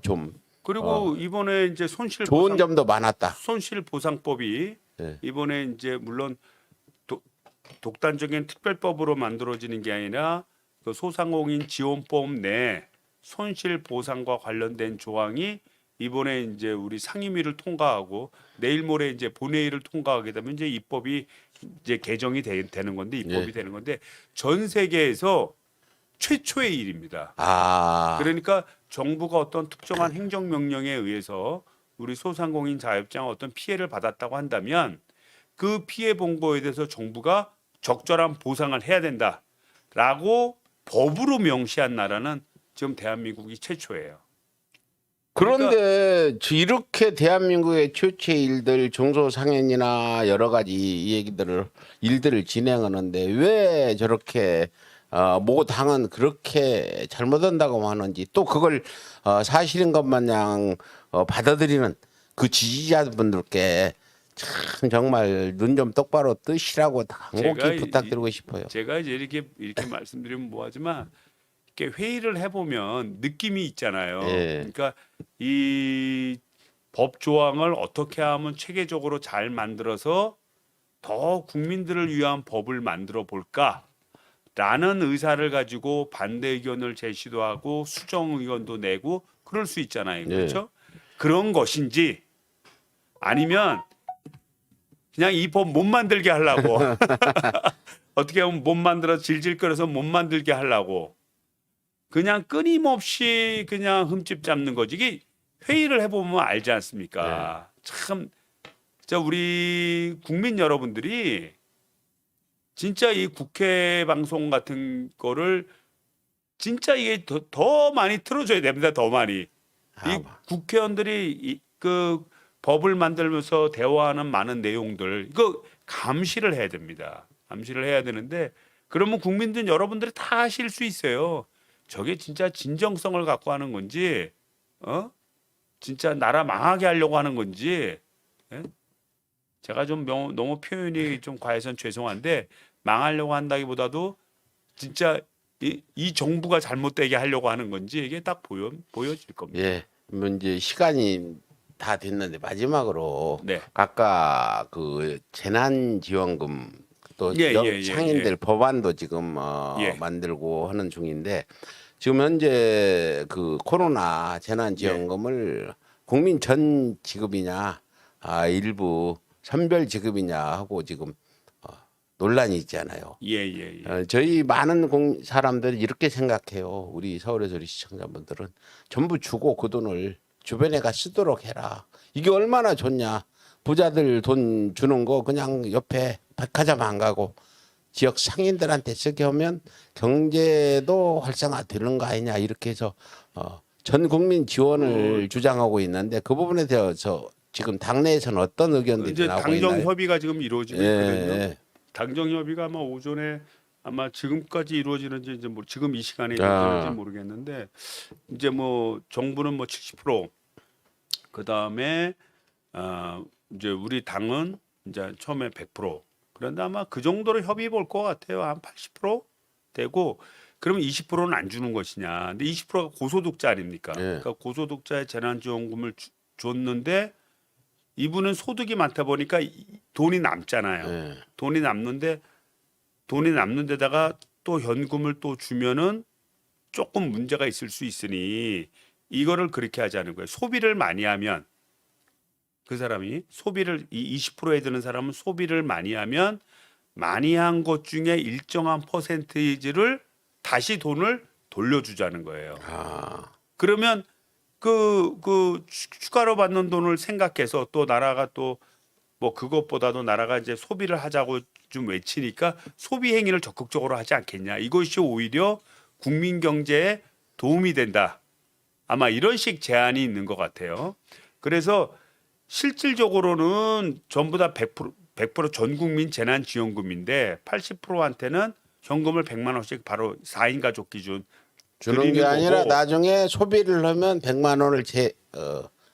좀 그리고 이번에 이제 손실 좋은 보상, 점도 많았다. 손실 보상법이 네. 이번에 이제 물론 독단적인 특별법으로 만들어지는 게 아니라 그 소상공인 지원법 내 손실 보상과 관련된 조항이 이번에 이제 우리 상임위를 통과하고 내일 모레 이제 본회의를 통과하게 되면 이제 입법이 이제 개정이 되는 건데 입법이 네. 되는 건데 전 세계에서 최초의 일입니다. 아, 그러니까 정부가 어떤 특정한 행정명령에 의해서 우리 소상공인 자영업자가 어떤 피해를 받았다고 한다면 그 피해 본 거에 대해서 정부가 적절한 보상을 해야 된다라고 법으로 명시한 나라는 지금 대한민국이 최초예요. 그런데 이렇게 대한민국의 최초의 일들 중소상인이나 여러 가지 이 일들을 진행하는데 왜 저렇게 모 당은 그렇게 잘못한다고 하는지 또 그걸 사실인 것 마냥 받아들이는 그 지지자분들께 참 정말 눈 좀 똑바로 뜨시라고 간곡히 제가 부탁드리고 싶어요. 제가 이제 이렇게 말씀드리면 뭐하지만 이렇게 회의를 해보면 느낌이 있잖아요. 예. 그러니까 이 법 조항을 어떻게 하면 체계적으로 잘 만들어서 더 국민들을 위한 법을 만들어 볼까라는 의사를 가지고 반대 의견을 제시도 하고 수정 의견도 내고 그럴 수 있잖아요. 그렇죠? 그런 것인지 아니면 그냥 이 법 못 만들게 하려고 어떻게 하면 못 만들어 질질거려서 못 만들게 하려고 그냥 끊임없이 그냥 흠집 잡는 거지. 이게 회의를 해보면 알지 않습니까? 참, 진짜 우리 국민 여러분들이 진짜 이 국회 방송 같은 거를 진짜 이게 더 많이 틀어줘야 됩니다. 더 많이. 이 국회의원들이 그 법을 만들면서 대화하는 많은 내용들 이거 감시를 해야 됩니다. 감시를 해야 되는데 그러면 국민들 여러분들이 다 아실 수 있어요. 저게 진짜 진정성을 갖고 하는 건지, 진짜 나라 망하게 하려고 하는 건지, 예? 제가 좀 너무 표현이 좀 과해서 죄송한데 망하려고 한다기보다도 진짜 이 정부가 잘못되게 하려고 하는 건지 이게 딱 보여질 겁니다. 예, 뭐 이제 시간이 다 됐는데 마지막으로 네. 아까 그 재난지원금 또 상인들 법안도 지금 만들고 하는 중인데 지금 현재 그 코로나 재난지원금을 국민 전 지급이냐 일부 선별 지급이냐 하고 지금 논란이 있잖아요. 저희 많은 사람들이 이렇게 생각해요. 우리 서울에서 우리 시청자분들은 전부 주고 그 돈을 주변에 가 쓰도록 해라. 이게 얼마나 좋냐. 부자들 돈 주는 거 그냥 옆에 백화점 안 가고 지역 상인들한테 쓰게 하면 경제도 활성화되는 거 아니냐 이렇게 해서 전 국민 지원을 주장하고 있는데 그 부분에 대해서 지금 당내에서는 어떤 의견들이 이제 나오고 당정 있나요? 협의가 지금 이루어지고 있거든요. 예. 당정 협의가 아마 오전에 아마 지금까지 이루어지는지 이제 뭐 지금 이 시간에 이루어지는지 모르겠는데 이제 뭐 정부는 뭐 70% 그다음에 이제 우리 당은 이제 처음에 100% 그런데 아마 그 정도로 협의 볼 것 같아요. 한 80% 되고 그러면 20%는 안 주는 것이냐. 근데 20%가 고소득자 아닙니까? 그러니까 고소득자의 재난지원금을 줬는데 이분은 소득이 많다 보니까 돈이 남잖아요. 돈이 남는데 돈이 남는 데다가 또 현금을 또 주면은 조금 문제가 있을 수 있으니 이거를 그렇게 하자는 거예요. 소비를 많이 하면 그 사람이 소비를 이 20%에 드는 사람은 소비를 많이 하면 많이 한 것 중에 일정한 퍼센테이지를 다시 돈을 돌려주자는 거예요. 그러면 그 추가로 받는 돈을 생각해서 또 나라가 또 뭐 그것보다도 나라가 이제 소비를 하자고 좀 외치니까 소비 행위를 적극적으로 하지 않겠냐. 이것이 오히려 국민 경제에 도움이 된다. 아마 이런 식 제안이 있는 것 같아요. 그래서 실질적으로는 전부 다 100% 전 국민 재난지원금인데 80%한테는 현금을 100만 원씩 바로 4인 가족 기준 주는 게 아니라 거고. 나중에 소비를 하면 100만 원을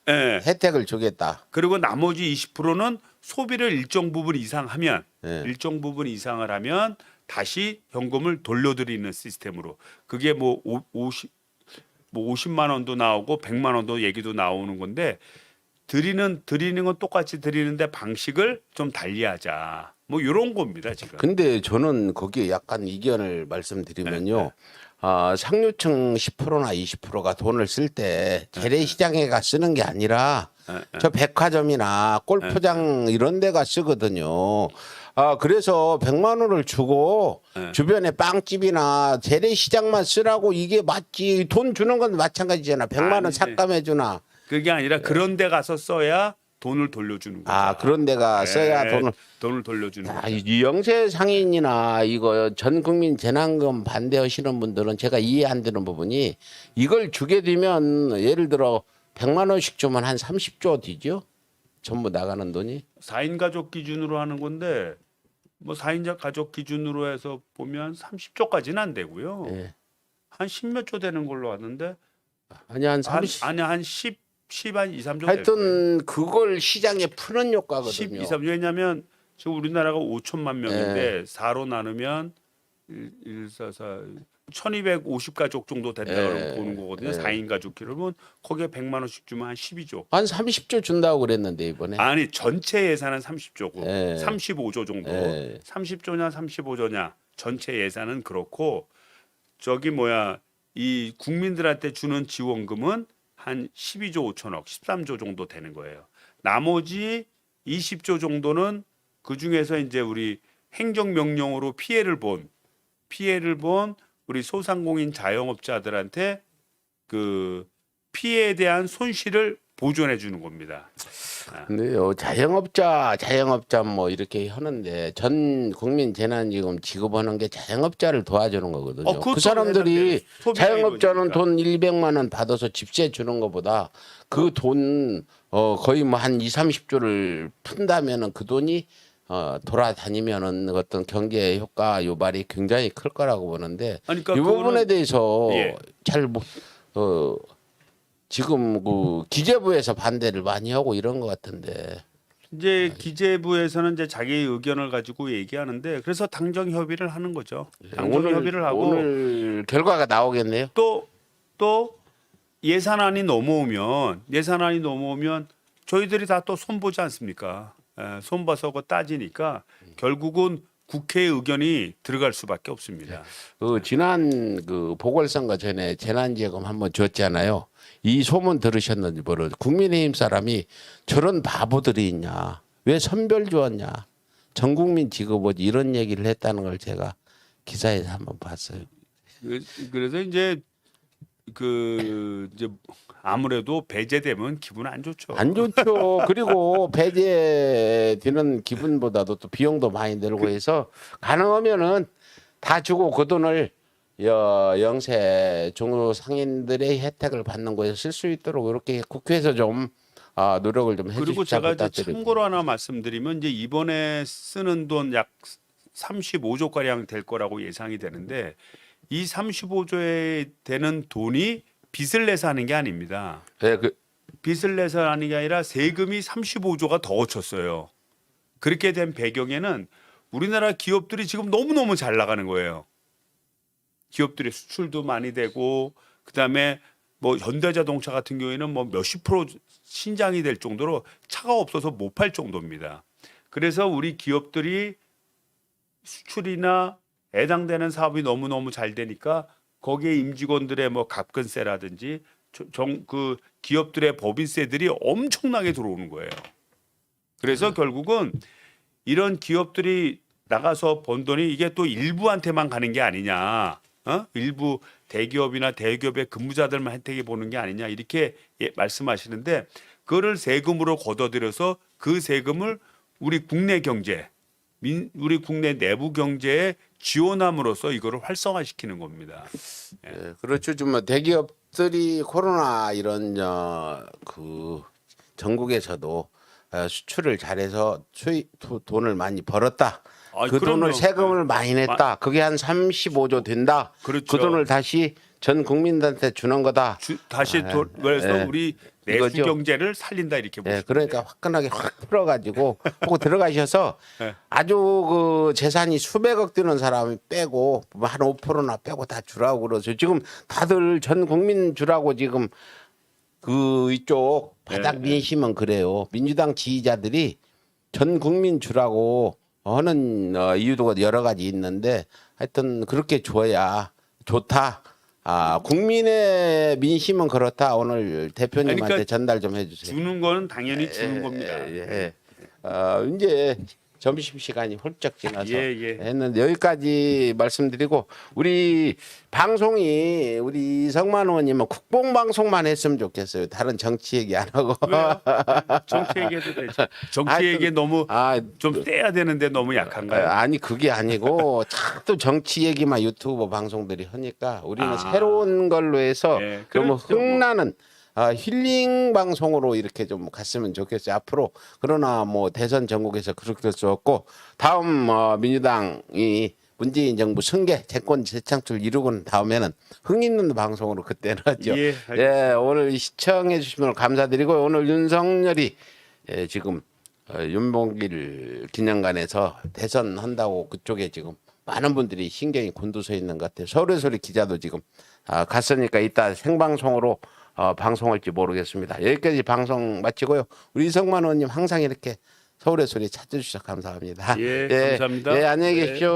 예. 혜택을 주겠다. 그리고 나머지 20%는 소비를 일정 부분 이상 하면 예. 일정 부분 이상을 하면 다시 현금을 돌려드리는 시스템으로 그게 뭐 50만 원도 나오고 100만 원도 얘기도 나오는 건데 드리는 건 똑같이 드리는데 방식을 좀 달리하자. 뭐 이런 겁니다, 지금. 근데 저는 거기에 약간 이견을 말씀드리면요. 네. 상류층 10%나 20%가 돈을 쓸 때 재래시장에 가 쓰는 게 아니라 저 백화점이나 골프장 이런 데가 쓰거든요. 그래서 100만 원을 주고 주변에 빵집이나 재래시장만 쓰라고 이게 맞지. 돈 주는 건 마찬가지잖아. 100만 원 아니지. 삭감해 주나. 그게 아니라 그런 데 가서 써야 돈을 돌려주는 거죠. 그런 데가 써야 돈을 돌려주는 거죠. 이 영세 상인이나 이거 전 국민 재난금 반대하시는 분들은 제가 이해 안 되는 부분이 이걸 주게 되면 예를 들어 100만 원씩 주면 한 30조 되죠? 전부 나가는 돈이. 4인 가족 기준으로 하는 건데 뭐 4인 가족 기준으로 해서 보면 30조까지는 안 되고요. 예. 한 10몇 조 되는 걸로 왔는데 아니 한 30. 한 10, 한 2, 3조 하여튼 그걸 시장에 푸는 10, 효과거든요. 2, 3조. 왜냐면 지금 우리나라가 5천만 명인데 예. 4로 나누면 1, 4, 4 1250가족 정도 된다고 예. 보는 거거든요. 예. 4인 가족 기준이면 거기에 100만 원씩 주면 한 12조. 한 30조 준다고 그랬는데 이번에. 아니 전체 예산은 30조고 예. 35조 정도. 예. 30조냐 35조냐 전체 예산은 그렇고 저기 뭐야 이 국민들한테 주는 지원금은 한 12조 5천억, 13조 정도 되는 거예요. 나머지 20조 정도는 그 중에서 이제 우리 행정명령으로 피해를 본 우리 소상공인 자영업자들한테 그 피해에 대한 손실을 보존해 주는 겁니다. 근데요 자영업자 뭐 이렇게 하는데 전 국민 재난지금 지급하는 게 자영업자를 도와주는 거거든요. 그것도 그 사람들이 소비자 자영업자는 이거니까. 돈 200만 원 받아서 집세 주는 것보다 그 돈 거의 뭐 한 2, 30조를 푼다면은 그 돈이 돌아다니면은 어떤 경제 효과 요발이 굉장히 클 거라고 보는데 아니, 그러니까 이 부분에 그거는- 대해서 예. 잘 지금 그 기재부에서 반대를 많이 하고 이런 것 같은데. 이제 기재부에서는 이제 자기 의견을 가지고 얘기하는데 그래서 당정 협의를 하는 거죠. 당정 협의를 하고 오늘 결과가 나오겠네요. 또 예산안이 넘어오면 저희들이 다 또 손보지 않습니까? 손봐서 그거 따지니까 결국은 국회의 의견이 들어갈 수밖에 없습니다. 그 지난 그 보궐선거 전에 재난지원금 한번 줬잖아요. 이 소문 들으셨는지 모르겠어요. 국민의힘 사람이 저런 바보들이 있냐? 왜 선별 주었냐? 전 국민 지급하지 이런 얘기를 했다는 걸 제가 기사에서 한번 봤어요. 그래서 이제 이제 아무래도 배제되면 기분 안 좋죠. 안 좋죠. 그리고 배제되는 기분보다도 또 비용도 많이 들고 해서 가능하면은 다 주고 그 돈을 영세 중소상인들의 혜택을 받는 거에 쓸 수 있도록 이렇게 국회에서 좀 노력을 좀 해주시자 그리고 제가 이제 부탁드립니다. 참고로 하나 말씀드리면 이제 이번에 쓰는 돈 약 35조 가량 될 거라고 예상이 되는데 이 35조에 되는 돈이 빚을 내서 하는 게 아닙니다. 네, 빚을 내서 하는 게 아니라 세금이 35조가 더 얹혔어요. 그렇게 된 배경에는 우리나라 기업들이 지금 너무너무 잘 나가는 거예요. 기업들의 수출도 많이 되고 그다음에 뭐 현대자동차 같은 경우에는 뭐 몇십 프로 신장이 될 정도로 차가 없어서 못 팔 정도입니다. 그래서 우리 기업들이 수출이나 해당되는 사업이 너무너무 잘 되니까 거기에 임직원들의 뭐 갑근세라든지 그 기업들의 법인세들이 엄청나게 들어오는 거예요. 그래서 결국은 이런 기업들이 나가서 번 돈이 이게 또 일부한테만 가는 게 아니냐. 일부 대기업이나 대기업의 근무자들만 혜택이 보는 게 아니냐 이렇게 말씀하시는데 그거를 세금으로 걷어들여서 그 세금을 우리 국내 경제, 우리 국내 내부 경제에 지원함으로써 이거를 활성화시키는 겁니다. 네, 그렇죠. 좀 대기업들이 코로나 이런 그 전국에서도 수출을 잘해서 돈을 많이 벌었다. 그 그럼요. 돈을 세금을 많이 냈다. 그게 한 35조 된다. 그렇죠. 그 돈을 다시 전 국민한테 주는 거다. 다시 그래서 예. 우리 내수 이거죠. 경제를 살린다 이렇게 보시면 예, 그러니까 화끈하게 확 풀어가지고 보고 들어가셔서 예. 아주 그 재산이 수백억 되는 사람이 빼고 뭐한 5%나 빼고 다 주라고 그러죠. 지금 다들 전 국민 주라고 지금 그 이쪽 바닥 민심은 그래요. 민주당 지지자들이 전 국민 주라고 하는 이유도 여러 가지 있는데 하여튼 그렇게 줘야 좋다. 아, 국민의 민심은 그렇다. 오늘 대표님한테 그러니까 전달 좀 해주세요. 주는 거는 당연히 주는 겁니다. 예. 이제 점심 시간이 훌쩍 지나서 예. 했는데 여기까지 말씀드리고 우리 방송이 우리 이성만 의원님은 국뽕 방송만 했으면 좋겠어요. 다른 정치 얘기 안 하고. 왜요? 정치 얘기해도 되죠. 정치 얘기 너무 좀 떼야 되는데 너무 약한가요? 아니 그게 아니고 자꾸 정치 얘기만 유튜브 방송들이 하니까 우리는 새로운 걸로 해서 네, 너무 그렇죠, 뭐. 흥나는 힐링 방송으로 이렇게 좀 갔으면 좋겠어요 앞으로. 그러나 뭐 대선 전국에서 그렇게 될 수 없고 다음 민주당이 문재인 정부 승계 정권 재창출 이루고 다음에는 흥 있는 방송으로 그때는 하죠. 예, 알겠습니다. 예, 오늘 시청해 주신 분 감사드리고 오늘 윤석열이 지금 윤봉길 기념관에서 대선 한다고 그쪽에 지금 많은 분들이 신경이 곤두서 있는 것 같아요. 서울의 소리 기자도 지금 갔으니까 이따 생방송으로 방송할지 모르겠습니다. 여기까지 방송 마치고요. 우리 이성만 의원님 항상 이렇게 서울의 소리 찾아주셔서 감사합니다. 예, 감사합니다. 예, 안녕히 네. 계십시오.